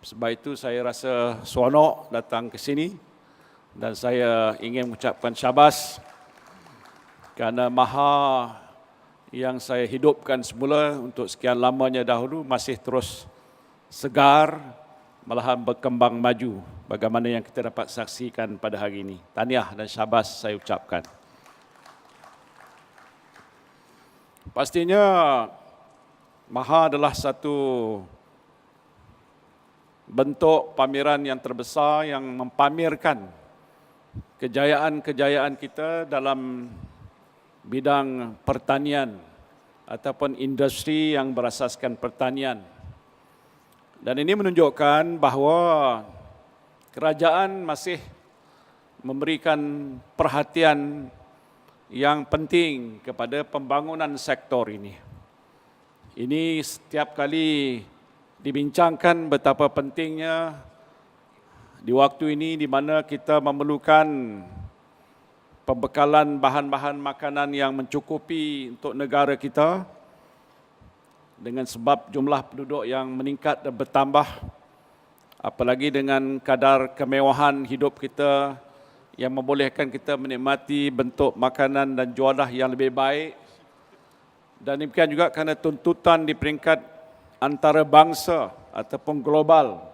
Sebab itu saya rasa seronok datang ke sini dan saya ingin mengucapkan syabas kerana MAHA yang saya hidupkan semula untuk sekian lamanya dahulu masih terus segar, malahan berkembang maju bagaimana yang kita dapat saksikan pada hari ini. Tahniah dan syabas saya ucapkan. Pastinya MAHA adalah satu bentuk pameran yang terbesar yang mempamerkan kejayaan-kejayaan kita dalam bidang pertanian ataupun industri yang berasaskan pertanian. Dan ini menunjukkan bahawa kerajaan masih memberikan perhatian yang penting kepada pembangunan sektor ini. Ini setiap kali dibincangkan betapa pentingnya di waktu ini di mana kita memerlukan pembekalan bahan-bahan makanan yang mencukupi untuk negara kita dengan sebab jumlah penduduk yang meningkat dan bertambah, apalagi dengan kadar kemewahan hidup kita yang membolehkan kita menikmati bentuk makanan dan juadah yang lebih baik. Dan demikian juga kerana tuntutan di peringkat antarabangsa ataupun global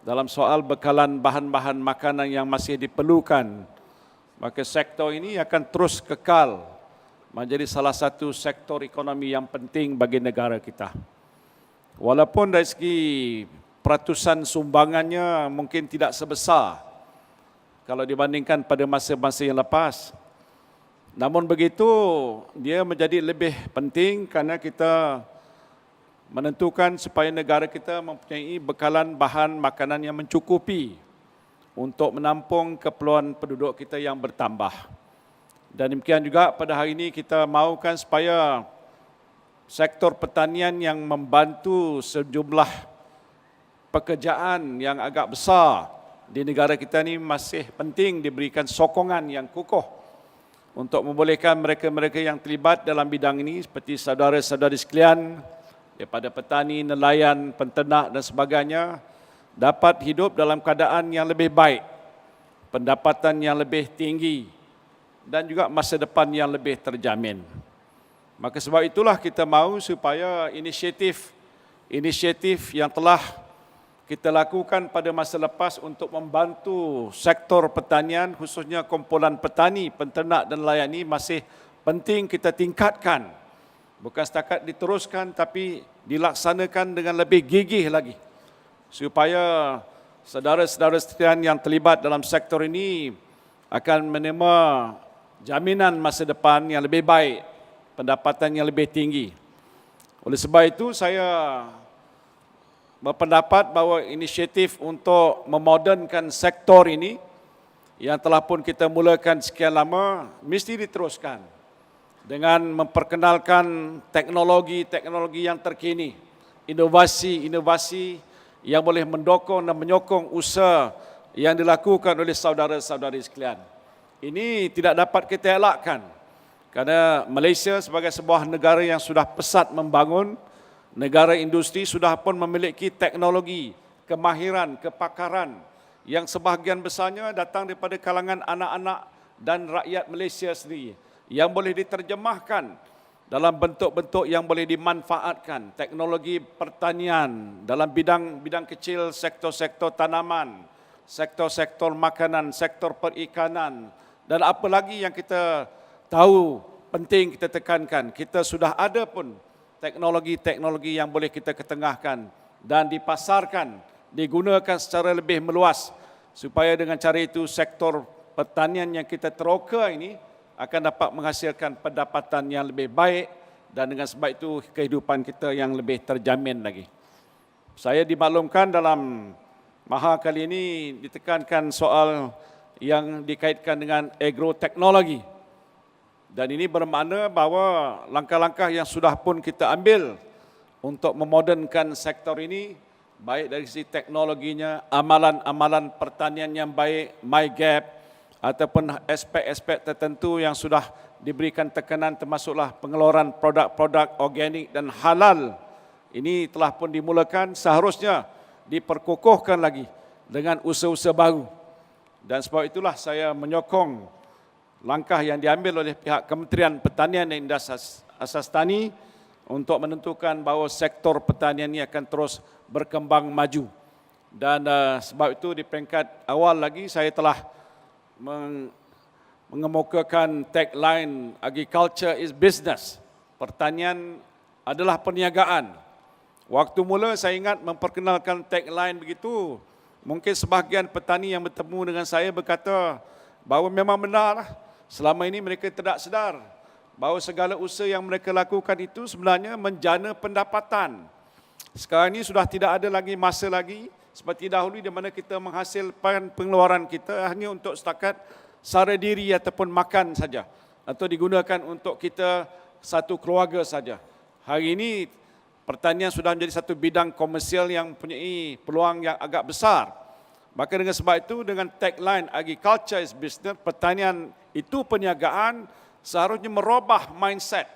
dalam soal bekalan bahan-bahan makanan yang masih diperlukan, maka sektor ini akan terus kekal menjadi salah satu sektor ekonomi yang penting bagi negara kita. Walaupun dari segi peratusan sumbangannya mungkin tidak sebesar kalau dibandingkan pada masa-masa yang lepas. Namun begitu, dia menjadi lebih penting kerana kita menentukan supaya negara kita mempunyai bekalan bahan makanan yang mencukupi untuk menampung keperluan penduduk kita yang bertambah. Dan demikian juga pada hari ini kita mahukan supaya sektor pertanian yang membantu sejumlah pekerjaan yang agak besar di negara kita ini masih penting diberikan sokongan yang kukuh untuk membolehkan mereka-mereka yang terlibat dalam bidang ini seperti saudara-saudari sekalian daripada petani, nelayan, penternak dan sebagainya dapat hidup dalam keadaan yang lebih baik, pendapatan yang lebih tinggi dan juga masa depan yang lebih terjamin. Maka sebab itulah kita mahu supaya inisiatif yang telah kita lakukan pada masa lepas untuk membantu sektor pertanian, khususnya kumpulan petani, penternak dan nelayan ini masih penting kita tingkatkan. Bukan setakat diteruskan tapi dilaksanakan dengan lebih gigih lagi. Supaya saudara-saudara sekalian yang terlibat dalam sektor ini akan menerima jaminan masa depan yang lebih baik, pendapatan yang lebih tinggi. Oleh sebab itu saya berpendapat bahawa inisiatif untuk memodernkan sektor ini yang telah pun kita mulakan sekian lama mesti diteruskan dengan memperkenalkan teknologi-teknologi yang terkini, inovasi-inovasi yang boleh mendukung dan menyokong usaha yang dilakukan oleh saudara-saudari sekalian. Ini tidak dapat kita elakkan kerana Malaysia sebagai sebuah negara yang sudah pesat membangun, negara industri sudah pun memiliki teknologi, kemahiran, kepakaran yang sebahagian besarnya datang daripada kalangan anak-anak dan rakyat Malaysia sendiri yang boleh diterjemahkan dalam bentuk-bentuk yang boleh dimanfaatkan. Teknologi pertanian dalam bidang kecil, sektor-sektor tanaman, sektor-sektor makanan, sektor perikanan dan apa lagi yang kita tahu penting kita tekankan. Kita sudah ada pun teknologi-teknologi yang boleh kita ketengahkan dan dipasarkan, digunakan secara lebih meluas supaya dengan cara itu sektor pertanian yang kita teroka ini akan dapat menghasilkan pendapatan yang lebih baik dan dengan sebab itu kehidupan kita yang lebih terjamin lagi. Saya dimaklumkan dalam Maha kali ini ditekankan soal yang dikaitkan dengan agroteknologi. Dan ini bermakna bahawa langkah-langkah yang sudah pun kita ambil untuk memodernkan sektor ini, baik dari sisi teknologinya, amalan-amalan pertanian yang baik, MyGap, ataupun aspek-aspek tertentu yang sudah diberikan tekanan termasuklah pengeluaran produk-produk organik dan halal. Ini telah pun dimulakan, seharusnya diperkukuhkan lagi dengan usaha-usaha baru. Dan sebab itulah saya menyokong langkah yang diambil oleh pihak Kementerian Pertanian dan Industri Asas Tani untuk menentukan bahawa sektor pertanian ini akan terus berkembang maju. Dan sebab itu di peringkat awal lagi saya telah mengemukakan tagline Agriculture is Business. Pertanian adalah perniagaan. Waktu mula saya ingat memperkenalkan tagline begitu, mungkin sebahagian petani yang bertemu dengan saya berkata bahawa memang benar selama ini mereka tidak sedar bahawa segala usaha yang mereka lakukan itu sebenarnya menjana pendapatan. Sekarang ini sudah tidak ada lagi masa lagi seperti dahulu di mana kita menghasilkan pengeluaran kita hanya untuk setakat sara diri ataupun makan saja atau digunakan untuk kita satu keluarga saja. Hari ini pertanian sudah menjadi satu bidang komersial yang mempunyai peluang yang agak besar. Maka dengan sebab itu dengan tagline Agriculture is Business, pertanian itu perniagaan, seharusnya merubah mindset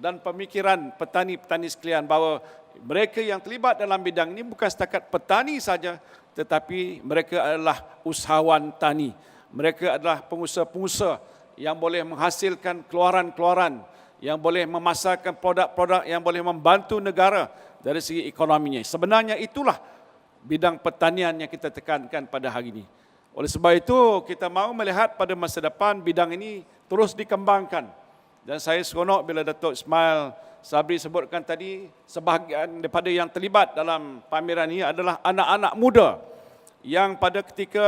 dan pemikiran petani-petani sekalian bahawa mereka yang terlibat dalam bidang ini bukan setakat petani saja tetapi mereka adalah usahawan tani. Mereka adalah pengusaha-pengusaha yang boleh menghasilkan keluaran-keluaran, yang boleh memasarkan produk-produk yang boleh membantu negara dari segi ekonominya. Sebenarnya itulah bidang pertanian yang kita tekankan pada hari ini. Oleh sebab itu, kita mahu melihat pada masa depan bidang ini terus dikembangkan. Dan saya seronok bila Datuk Ismail Sabri sebutkan tadi, sebahagian daripada yang terlibat dalam pameran ini adalah anak-anak muda yang pada ketika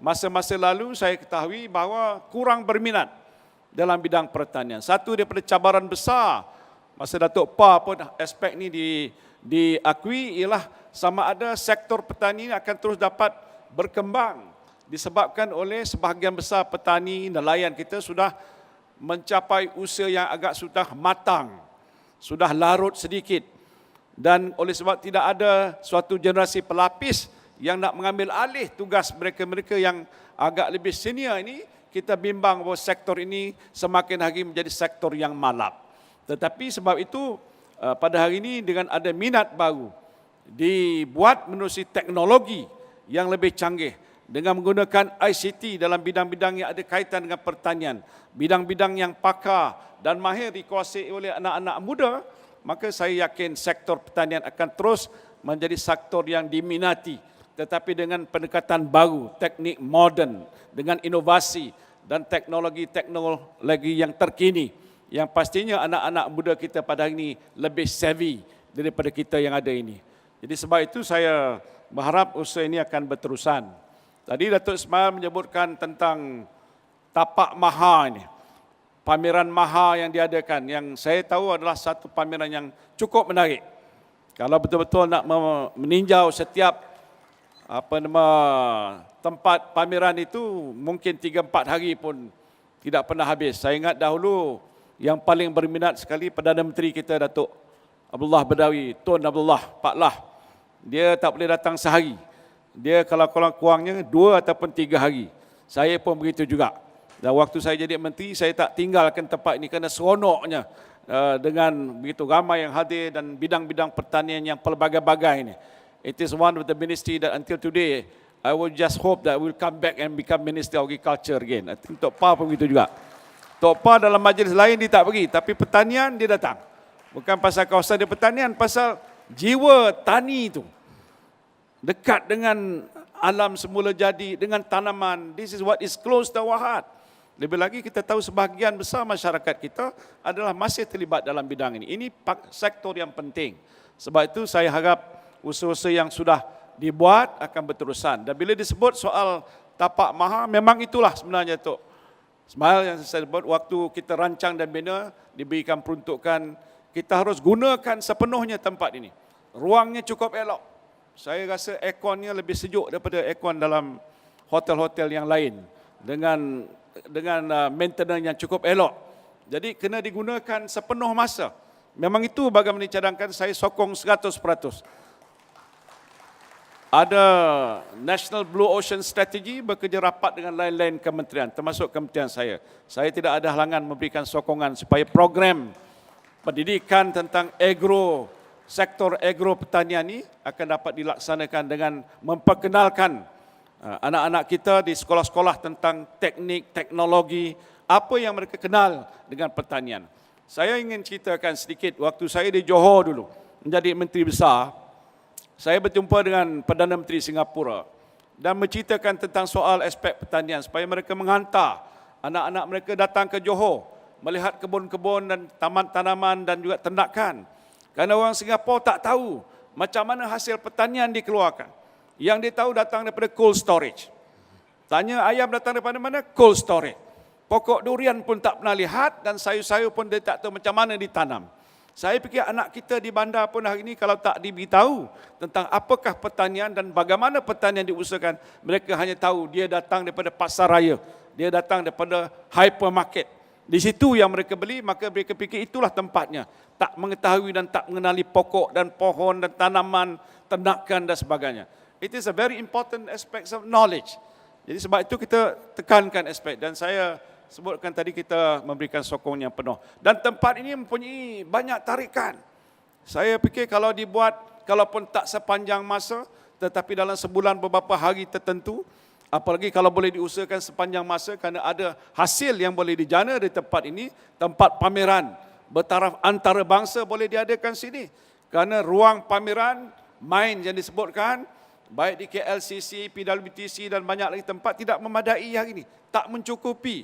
masa-masa lalu saya ketahui bahawa kurang berminat dalam bidang pertanian. Satu daripada cabaran besar masa Datuk Pa pun aspek ini diakui ialah sama ada sektor petani akan terus dapat berkembang disebabkan oleh sebahagian besar petani nelayan kita sudah mencapai usia yang agak sudah matang, sudah larut sedikit, dan oleh sebab tidak ada suatu generasi pelapis yang nak mengambil alih tugas mereka-mereka yang agak lebih senior ini, kita bimbang bahawa sektor ini semakin hari menjadi sektor yang malap. Tetapi sebab itu pada hari ini dengan ada minat baru dibuat menerusi teknologi yang lebih canggih dengan menggunakan ICT dalam bidang-bidang yang ada kaitan dengan pertanian, bidang-bidang yang pakar dan mahir dikuasai oleh anak-anak muda, maka saya yakin sektor pertanian akan terus menjadi sektor yang diminati, tetapi dengan pendekatan baru, teknik moden, dengan inovasi dan teknologi yang terkini, yang pastinya anak-anak muda kita pada hari ini lebih savvy daripada kita yang ada ini. Jadi sebab itu saya berharap usaha ini akan berterusan. Tadi Datuk Ismail menyebutkan tentang tapak maha ini, pameran maha yang diadakan, yang saya tahu adalah satu pameran yang cukup menarik. Kalau betul-betul nak meninjau setiap tempat pameran itu mungkin 3-4 hari pun tidak pernah habis. Saya ingat dahulu yang paling berminat sekali Perdana Menteri kita Datuk Abdullah Badawi, Tun Abdullah Pak Lah. Dia tak boleh datang sehari. Dia kalau kurangnya 2 ataupun 3 hari. Saya pun begitu juga. Dan waktu saya jadi menteri, saya tak tinggalkan tempat ini kerana seronoknya dengan begitu ramai yang hadir dan bidang-bidang pertanian yang pelbagai-bagai ini. It is one of the ministry that until today, I would just hope that we'll come back and become Minister of Agriculture again. I think Tok Pa pun begitu juga. Tok Pa dalam majlis lain dia tak pergi, tapi pertanian dia datang. Bukan pasal kawasan dia pertanian, pasal jiwa tani itu. Dekat dengan alam semula jadi, dengan tanaman. This is what is close to our heart. Lebih lagi kita tahu sebahagian besar masyarakat kita adalah masih terlibat dalam bidang ini. Ini sektor yang penting. Sebab itu saya harap usaha-usaha yang sudah dibuat akan berterusan. Dan bila disebut soal tapak maha, memang itulah sebenarnya Tok Ismail yang saya sebut, waktu kita rancang dan bina, diberikan peruntukan, kita harus gunakan sepenuhnya tempat ini. Ruangnya cukup elok. Saya rasa airconnya lebih sejuk daripada aircon dalam hotel-hotel yang lain. Dengan maintenance yang cukup elok. Jadi kena digunakan sepenuh masa. Memang itu bagaimana dicadangkan, saya sokong 100%. Ada National Blue Ocean Strategy bekerja rapat dengan lain-lain kementerian, termasuk kementerian saya. Saya tidak ada halangan memberikan sokongan supaya program pendidikan tentang sektor agro pertanian ini akan dapat dilaksanakan dengan memperkenalkan anak-anak kita di sekolah-sekolah tentang teknik, teknologi, apa yang mereka kenal dengan pertanian. Saya ingin ceritakan sedikit, waktu saya di Johor dulu, menjadi menteri besar, saya berjumpa dengan Perdana Menteri Singapura dan menceritakan tentang soal aspek pertanian supaya mereka menghantar anak-anak mereka datang ke Johor, melihat kebun-kebun dan taman tanaman dan juga ternakan. Kerana orang Singapura tak tahu macam mana hasil pertanian dikeluarkan. Yang dia tahu datang daripada cold storage. Tanya ayam datang daripada mana? Cold storage. Pokok durian pun tak pernah lihat dan sayur-sayur pun dia tak tahu macam mana ditanam. Saya fikir anak kita di bandar pun hari ini kalau tak diberitahu tentang apakah pertanian dan bagaimana pertanian diusahakan, mereka hanya tahu dia datang daripada pasar raya, dia datang daripada hypermarket. Di situ yang mereka beli, maka mereka fikir itulah tempatnya. Tak mengetahui dan tak mengenali pokok dan pohon dan tanaman, ternakan dan sebagainya. It is a very important aspect of knowledge. Jadi sebab itu kita tekankan aspek, dan saya sebutkan tadi kita memberikan sokong yang penuh. Dan tempat ini mempunyai banyak tarikan. Saya fikir kalau dibuat, kalaupun tak sepanjang masa, tetapi dalam sebulan beberapa hari tertentu, Apalagi kalau boleh diusahakan sepanjang masa kerana ada hasil yang boleh dijana di tempat ini, tempat pameran bertaraf antarabangsa boleh diadakan sini. Kerana ruang pameran main yang disebutkan baik di KLCC, PWTC dan banyak lagi tempat tidak memadai hari ini, tak mencukupi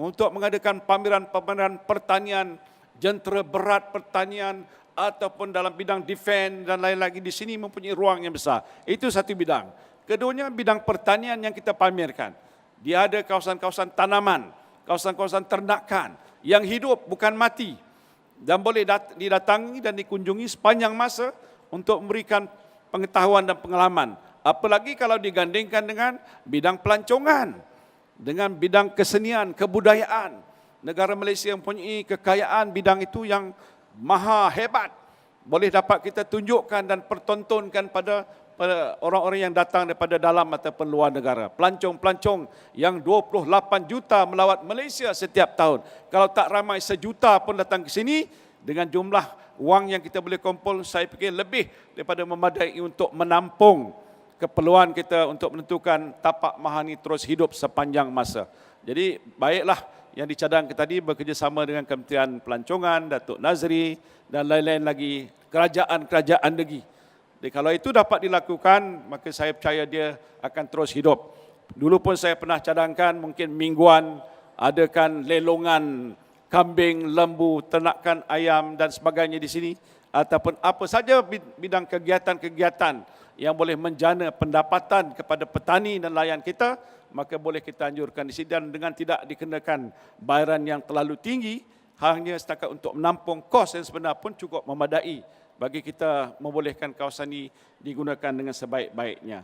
untuk mengadakan pameran-pameran pertanian, jentera berat pertanian ataupun dalam bidang defense dan lain lagi. Di sini mempunyai ruang yang besar. Itu satu bidang. Keduanya bidang pertanian yang kita pamerkan. Dia ada kawasan-kawasan tanaman, kawasan-kawasan ternakan yang hidup bukan mati dan boleh didatangi dan dikunjungi sepanjang masa untuk memberikan pengetahuan dan pengalaman. Apalagi kalau digandingkan dengan bidang pelancongan, dengan bidang kesenian, kebudayaan. Negara Malaysia mempunyai kekayaan bidang itu yang maha hebat. Boleh dapat kita tunjukkan dan pertontonkan pada orang-orang yang datang daripada dalam ataupun luar negara. Pelancong-pelancong yang 28 juta melawat Malaysia setiap tahun. Kalau tak ramai 1 juta pun datang ke sini, dengan jumlah wang yang kita boleh kumpul, saya fikir lebih daripada memadai untuk menampung keperluan kita untuk menentukan tapak Maha ini terus hidup sepanjang masa. Jadi baiklah yang dicadangkan tadi bekerjasama dengan Kementerian Pelancongan, Datuk Nazri dan lain-lain lagi, kerajaan-kerajaan negeri. Jadi kalau itu dapat dilakukan, maka saya percaya dia akan terus hidup. Dulu pun saya pernah cadangkan mungkin mingguan adakan lelongan kambing, lembu, ternakan ayam dan sebagainya di sini, ataupun apa saja bidang kegiatan-kegiatan yang boleh menjana pendapatan kepada petani dan nelayan kita, maka boleh kita anjurkan di sini dan dengan tidak dikenakan bayaran yang terlalu tinggi, hanya setakat untuk menampung kos yang sebenar pun cukup memadai bagi kita membolehkan kawasan ini digunakan dengan sebaik-baiknya.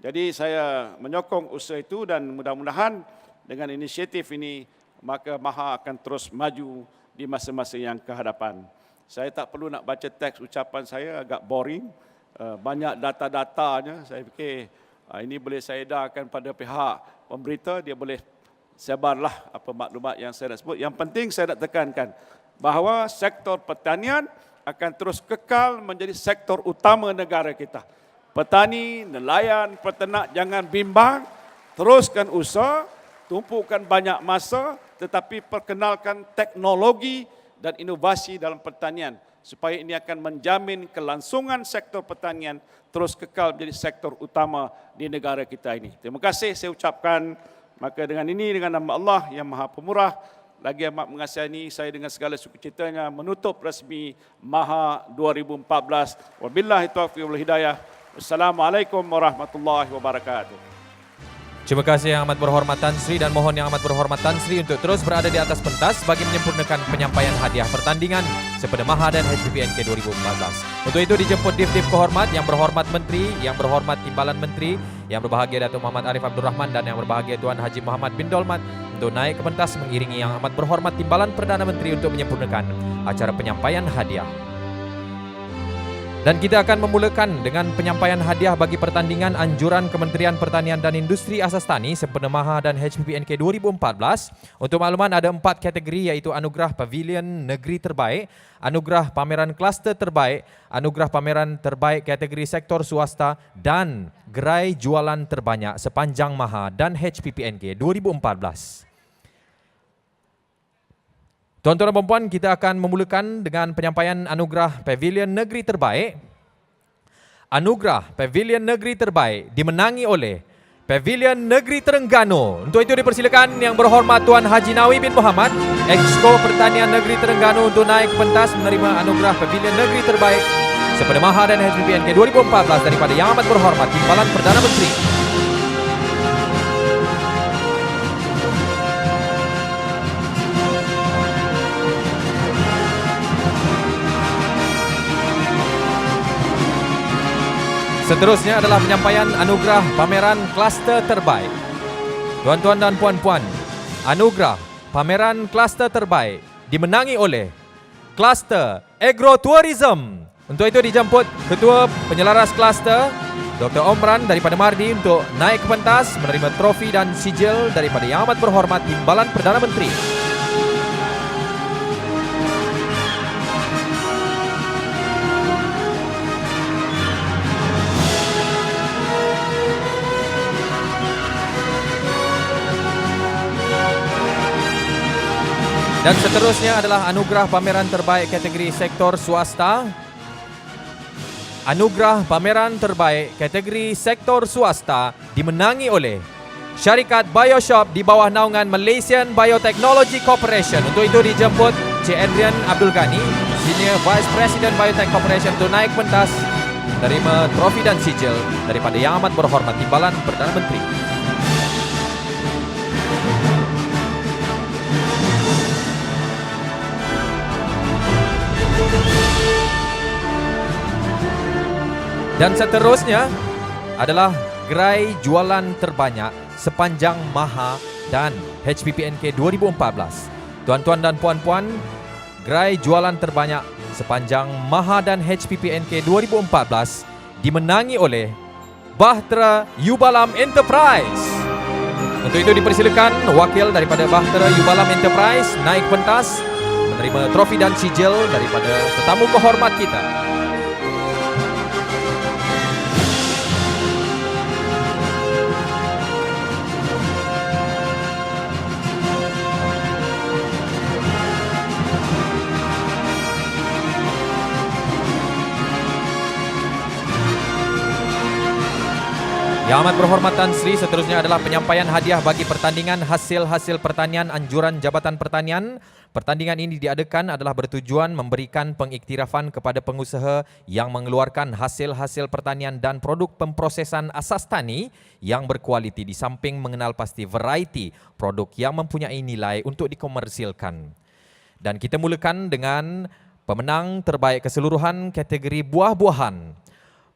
Jadi saya menyokong usaha itu dan mudah-mudahan dengan inisiatif ini maka Maha akan terus maju di masa-masa yang kehadapan. Saya tak perlu nak baca teks ucapan saya, agak boring. Banyak data-datanya, saya fikir ini boleh saya edarkan pada pihak pemberita, dia boleh sebarlah apa maklumat yang saya nak sebut. Yang penting saya nak tekankan bahawa sektor pertanian akan terus kekal menjadi sektor utama negara kita. Petani, nelayan, peternak jangan bimbang, teruskan usaha, tumpukan banyak masa, tetapi perkenalkan teknologi dan inovasi dalam pertanian supaya ini akan menjamin kelangsungan sektor pertanian terus kekal menjadi sektor utama di negara kita ini. Terima kasih saya ucapkan. Maka dengan ini, dengan nama Allah yang Maha Pemurah, lagi amat mengasihani, saya dengan segala sukacitanya menutup rasmi Maha 2014. Wabillahi taufiq wal hidayah. Wassalamualaikum warahmatullahi wabarakatuh. Terima kasih yang amat berhormat Tan Sri dan mohon yang amat berhormat Tan Sri untuk terus berada di atas pentas bagi menyempurnakan penyampaian hadiah pertandingan Sepeda Maha dan HPPNK 2014. Untuk itu dijemput Div-Div kehormat, yang berhormat Menteri, yang berhormat Timbalan Menteri, yang berbahagia Datuk Muhammad Arif Abdul Rahman dan yang berbahagia Tuan Haji Muhammad bin Dolmat untuk naik ke pentas mengiringi yang amat berhormat Timbalan Perdana Menteri untuk menyempurnakan acara penyampaian hadiah. Dan kita akan memulakan dengan penyampaian hadiah bagi pertandingan anjuran Kementerian Pertanian dan Industri Asas Tani Sepeda Maha dan HPPNK 2014. Untuk makluman ada 4 kategori iaitu Anugerah Pavilion Negeri Terbaik, Anugerah Pameran Kluster Terbaik, Anugerah Pameran Terbaik kategori Sektor Swasta dan Gerai Jualan Terbanyak sepanjang Maha dan HPPNK 2014. Tuan-tuan dan puan-puan, kita akan memulakan dengan penyampaian Anugerah Pavilion Negeri Terbaik. Anugerah Pavilion Negeri Terbaik dimenangi oleh Pavilion Negeri Terengganu. Untuk itu dipersilakan yang berhormat Tuan Haji Nawi bin Muhammad, Exco Pertanian Negeri Terengganu untuk naik ke pentas menerima Anugerah Pavilion Negeri Terbaik Sepeda Maha dan HPPNK 2014 daripada yang amat berhormat Timbalan Perdana Menteri. Seterusnya adalah penyampaian Anugerah Pameran Kluster Terbaik. Tuan-tuan dan puan-puan, Anugerah Pameran Kluster Terbaik dimenangi oleh Kluster Agrotourism. Untuk itu dijemput Ketua Penyelaras Kluster, Dr. Omran daripada Mardi untuk naik ke pentas menerima trofi dan sijil daripada yang amat berhormat Timbalan Perdana Menteri. Dan seterusnya adalah anugerah pameran terbaik kategori sektor swasta. Anugerah pameran terbaik kategori sektor swasta dimenangi oleh syarikat Bioshop di bawah naungan Malaysian Biotechnology Corporation. Untuk itu dijemput Cik Adrian Abdul Ghani, Senior Vice President Biotech Corporation, untuk naik pentas menerima trofi dan sijil daripada Yang Amat Berhormat Timbalan Perdana Menteri. Dan seterusnya adalah gerai jualan terbanyak sepanjang MAHA dan HPPNK 2014. Tuan-tuan dan puan-puan, gerai jualan terbanyak sepanjang MAHA dan HPPNK 2014 dimenangi oleh Bahtera Yubalam Enterprise. Untuk itu dipersilakan wakil daripada Bahtera Yubalam Enterprise naik pentas menerima trofi dan sijil daripada tetamu kehormat kita. Yang Amat Berhormat Tan Sri, seterusnya adalah penyampaian hadiah bagi pertandingan hasil-hasil pertanian anjuran Jabatan Pertanian. Pertandingan ini diadakan adalah bertujuan memberikan pengiktirafan kepada pengusaha yang mengeluarkan hasil-hasil pertanian dan produk pemprosesan asas tani yang berkualiti, di samping mengenal pasti variety produk yang mempunyai nilai untuk dikomersilkan. Dan kita mulakan dengan pemenang terbaik keseluruhan kategori buah-buahan.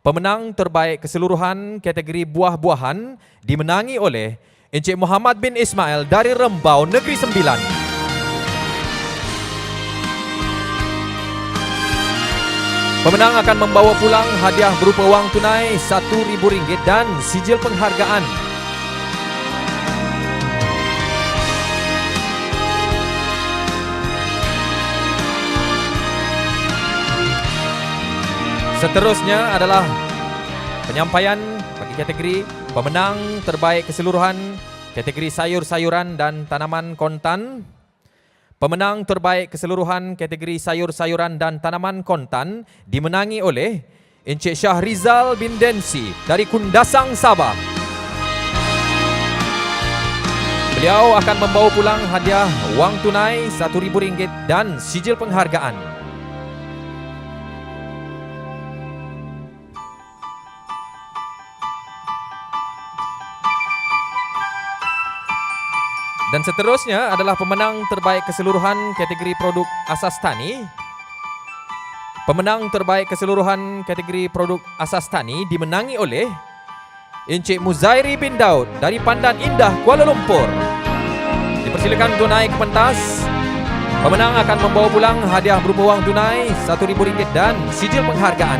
Pemenang terbaik keseluruhan kategori buah-buahan dimenangi oleh Encik Muhammad bin Ismail dari Rembau, Negeri Sembilan. Pemenang akan membawa pulang hadiah berupa wang tunai RM1,000 dan sijil penghargaan. Seterusnya adalah penyampaian bagi kategori pemenang terbaik keseluruhan kategori sayur-sayuran dan tanaman kontan. Pemenang terbaik keseluruhan kategori sayur-sayuran dan tanaman kontan dimenangi oleh Encik Syahrizal bin Densi dari Kundasang, Sabah. Beliau akan membawa pulang hadiah wang tunai RM1,000 dan sijil penghargaan. Dan seterusnya adalah pemenang terbaik keseluruhan kategori produk asas tani. Pemenang terbaik keseluruhan kategori produk asas tani dimenangi oleh Encik Muzairi bin Daud dari Pandan Indah, Kuala Lumpur. Dipersilakan untuk naik ke pentas. Pemenang akan membawa pulang hadiah berupa wang tunai RM1,000 dan sijil penghargaan.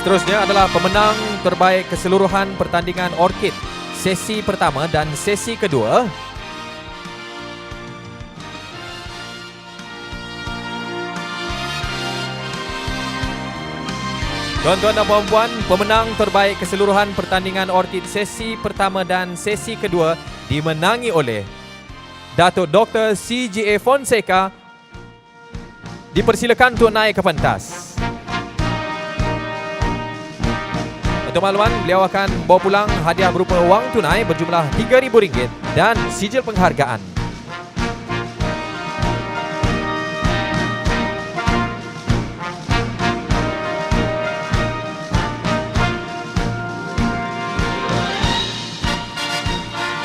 Seterusnya adalah pemenang terbaik keseluruhan pertandingan orkid sesi pertama dan sesi kedua. Tuan-tuan dan puan-puan, pemenang terbaik keseluruhan pertandingan orkid sesi pertama dan sesi kedua dimenangi oleh Datuk Dr. CGA Fonseca. Dipersilakan untuk naik ke pentas. Untuk makluman, beliau akan bawa pulang hadiah berupa wang tunai berjumlah RM3,000 dan sijil penghargaan.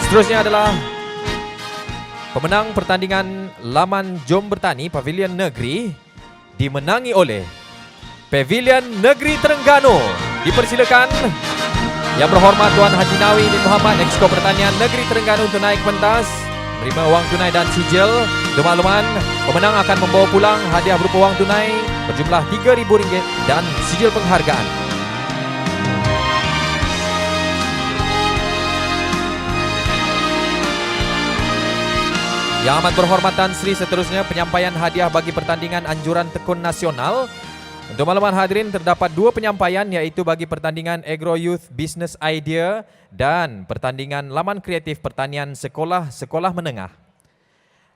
Seterusnya adalah pemenang pertandingan Laman Jom Bertani Pavilion Negeri dimenangi oleh Pavilion Negeri Terengganu. Dipersilakan Yang Berhormat Tuan Haji Nawi bin Muhammad, Exco Pertanian Negeri Terengganu, untuk naik pentas menerima wang tunai dan sijil. Untuk makluman, pemenang akan membawa pulang hadiah berupa wang tunai berjumlah RM3,000 dan sijil penghargaan. Yang Amat Berhormat Tan Sri, seterusnya penyampaian hadiah bagi pertandingan anjuran tekun nasional. Untuk makluman hadirin, terdapat 2 penyampaian iaitu bagi pertandingan Agro Youth Business Idea dan pertandingan Laman Kreatif Pertanian Sekolah-Sekolah Menengah.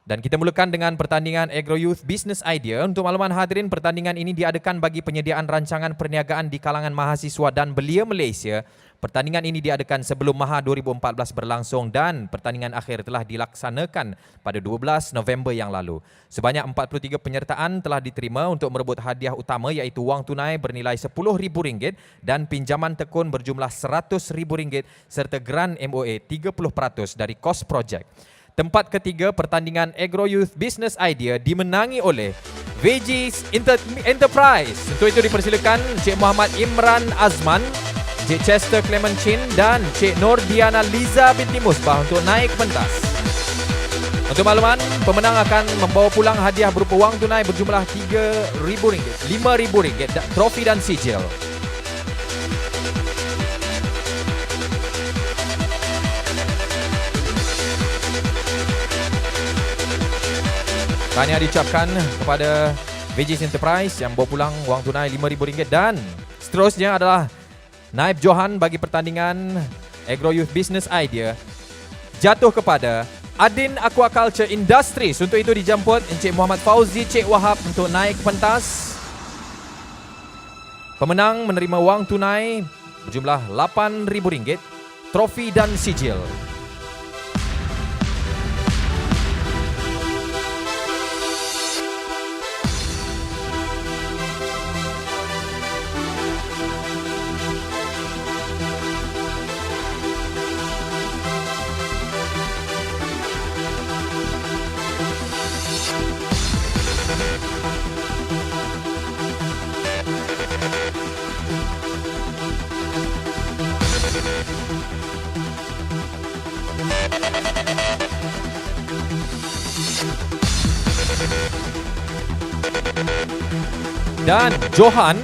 Dan kita mulakan dengan pertandingan Agro Youth Business Idea. Untuk makluman hadirin, pertandingan ini diadakan bagi penyediaan rancangan perniagaan di kalangan mahasiswa dan belia Malaysia. Pertandingan ini diadakan sebelum Maha 2014 berlangsung dan pertandingan akhir telah dilaksanakan pada 12 November yang lalu. Sebanyak 43 penyertaan telah diterima untuk merebut hadiah utama iaitu wang tunai bernilai RM10,000 dan pinjaman tekun berjumlah RM100,000 serta grant MOA 30% dari kos projek. Tempat ketiga, pertandingan Agro Youth Business Idea dimenangi oleh Veggies Enterprise. Untuk itu dipersilakan Cik Muhammad Imran Azman, Cik Chester Clement Chin dan Cik Nur Diana Liza binti Musbah untuk naik pentas. Untuk makluman, pemenang akan membawa pulang hadiah berupa wang tunai berjumlah RM3,000, RM5,000, trofi dan sijil. Tahniah diucapkan kepada Veggies Enterprise yang bawa pulang wang tunai RM5,000 dan seterusnya adalah Naib Johan bagi pertandingan Agro Youth Business Idea jatuh kepada Adin Aquaculture Industries. Untuk itu dijemput Encik Muhammad Fauzi Cik Wahab untuk naik pentas. Pemenang menerima wang tunai berjumlah RM8,000, trofi dan sijil. Dan Johan,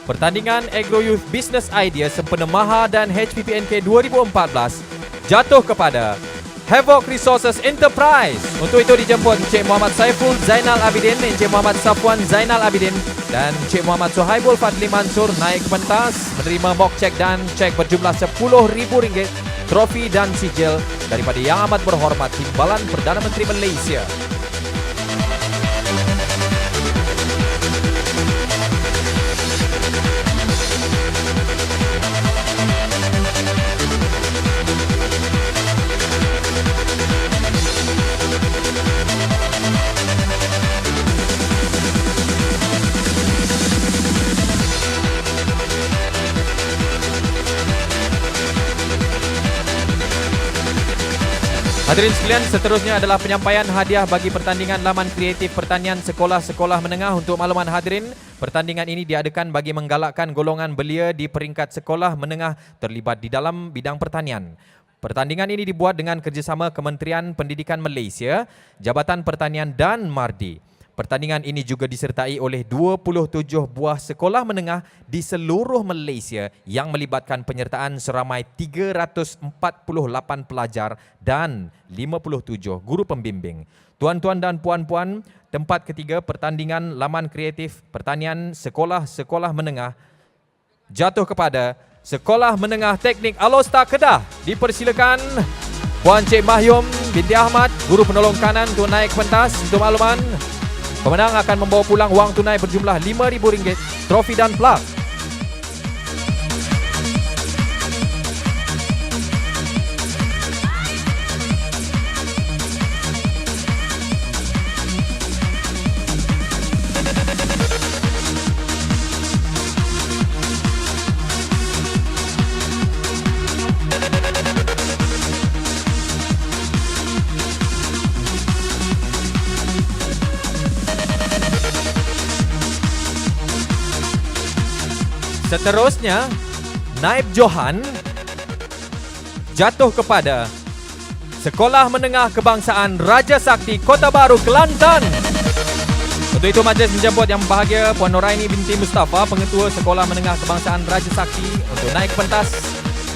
pertandingan Agro Youth Business Idea sempena Maha dan HPPNK 2014 jatuh kepada Havoc Resources Enterprise. Untuk itu dijemput Encik Muhammad Saiful Zainal Abidin, Encik Muhammad Safwan Zainal Abidin dan Encik Muhammad Suhaibul Fadli Mansur naik pentas menerima mock check dan cek berjumlah RM10,000, trofi dan sijil daripada Yang Amat Berhormat Timbalan Perdana Menteri Malaysia. Hadirin sekalian, seterusnya adalah penyampaian hadiah bagi pertandingan Laman Kreatif Pertanian Sekolah-Sekolah Menengah. Untuk makluman hadirin, pertandingan ini diadakan bagi menggalakkan golongan belia di peringkat sekolah menengah terlibat di dalam bidang pertanian. Pertandingan ini dibuat dengan kerjasama Kementerian Pendidikan Malaysia, Jabatan Pertanian dan MARDI. Pertandingan ini juga disertai oleh 27 buah sekolah menengah di seluruh Malaysia yang melibatkan penyertaan seramai 348 pelajar dan 57 guru pembimbing. Tuan-tuan dan puan-puan, tempat ketiga pertandingan Laman Kreatif Pertanian Sekolah-Sekolah Menengah jatuh kepada Sekolah Menengah Teknik Alostar Kedah. Dipersilakan Puan Cik Mahyum binti Ahmad, guru penolong kanan untuk naik pentas. Untuk makluman, pemenang akan membawa pulang wang tunai berjumlah RM5,000, trofi dan plag. Seterusnya, Naib Johan jatuh kepada Sekolah Menengah Kebangsaan Raja Sakti Kota Baru, Kelantan. Untuk itu majlis menjemput yang berbahagia Puan Noraini binti Mustafa, Pengetua Sekolah Menengah Kebangsaan Raja Sakti untuk naik pentas.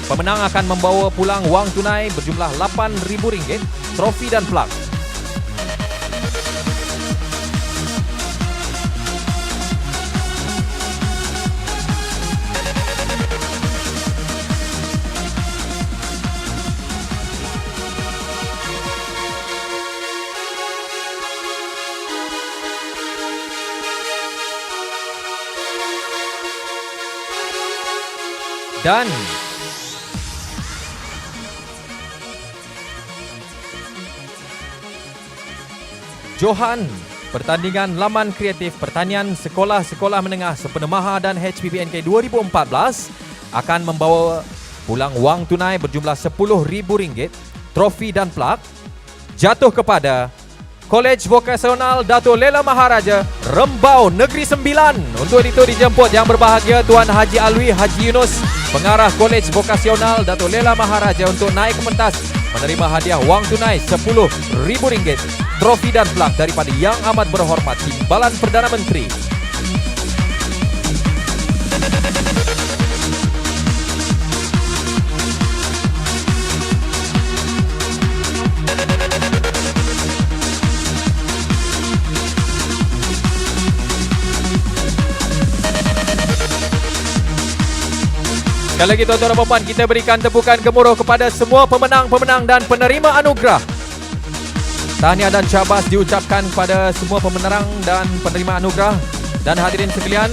Pemenang akan membawa pulang wang tunai berjumlah RM8,000, trofi dan plag. Dan Johan, pertandingan laman kreatif pertanian sekolah-sekolah menengah sempena Maha dan HPPNK 2014 akan membawa pulang wang tunai berjumlah RM10,000, trofi dan plak jatuh kepada Kolej Vokasional Dato' Lela Maharaja, Rembau Negeri Sembilan. Untuk itu dijemput yang berbahagia Tuan Haji Alwi Haji Yunus, Pengarah Kolej Vokasional Dato' Lela Maharaja untuk naik ke pentas menerima hadiah wang tunai RM10,000, trofi dan plak daripada Yang Amat Berhormat Timbalan Perdana Menteri. Sekali lagi tuan-tuan dan puan, kita berikan tepukan gemuruh kepada semua pemenang-pemenang dan penerima anugerah. Tahniah dan syabas diucapkan kepada semua pemenang dan penerima anugerah. Dan hadirin sekalian,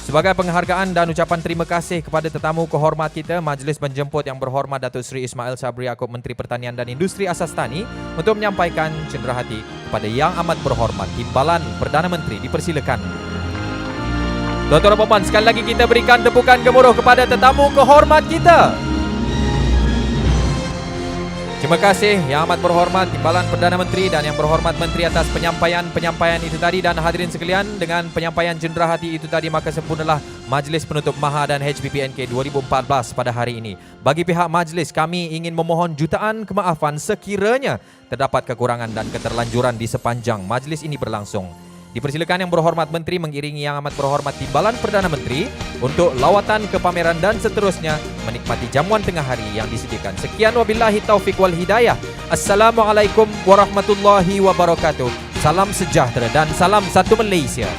sebagai penghargaan dan ucapan terima kasih kepada tetamu kehormat kita, majlis menjemput yang berhormat Datuk Seri Ismail Sabri Yaakob, Menteri Pertanian dan Industri Asas Tani, untuk menyampaikan cenderahati kepada Yang Amat Berhormat Timbalan Perdana Menteri. Dipersilakan. Tuan-tuan dan puan, sekali lagi kita berikan tepukan gemuruh kepada tetamu kehormat kita. Terima kasih Yang Amat Berhormat Timbalan Perdana Menteri dan Yang Berhormat Menteri atas penyampaian itu tadi. Dan hadirin sekalian, dengan penyampaian cenderahati itu tadi, maka sempurnalah Majlis Penutup Maha dan HPPNK 2014 pada hari ini. Bagi pihak majlis, kami ingin memohon jutaan kemaafan sekiranya terdapat kekurangan dan keterlanjuran di sepanjang majlis ini berlangsung. Dipersilakan Yang Berhormat Menteri mengiringi Yang Amat Berhormat Timbalan Perdana Menteri untuk lawatan ke pameran dan seterusnya menikmati jamuan tengah hari yang disediakan. Sekian, wabillahi taufiq wal hidayah. Assalamualaikum warahmatullahi wabarakatuh. Salam sejahtera dan salam satu Malaysia.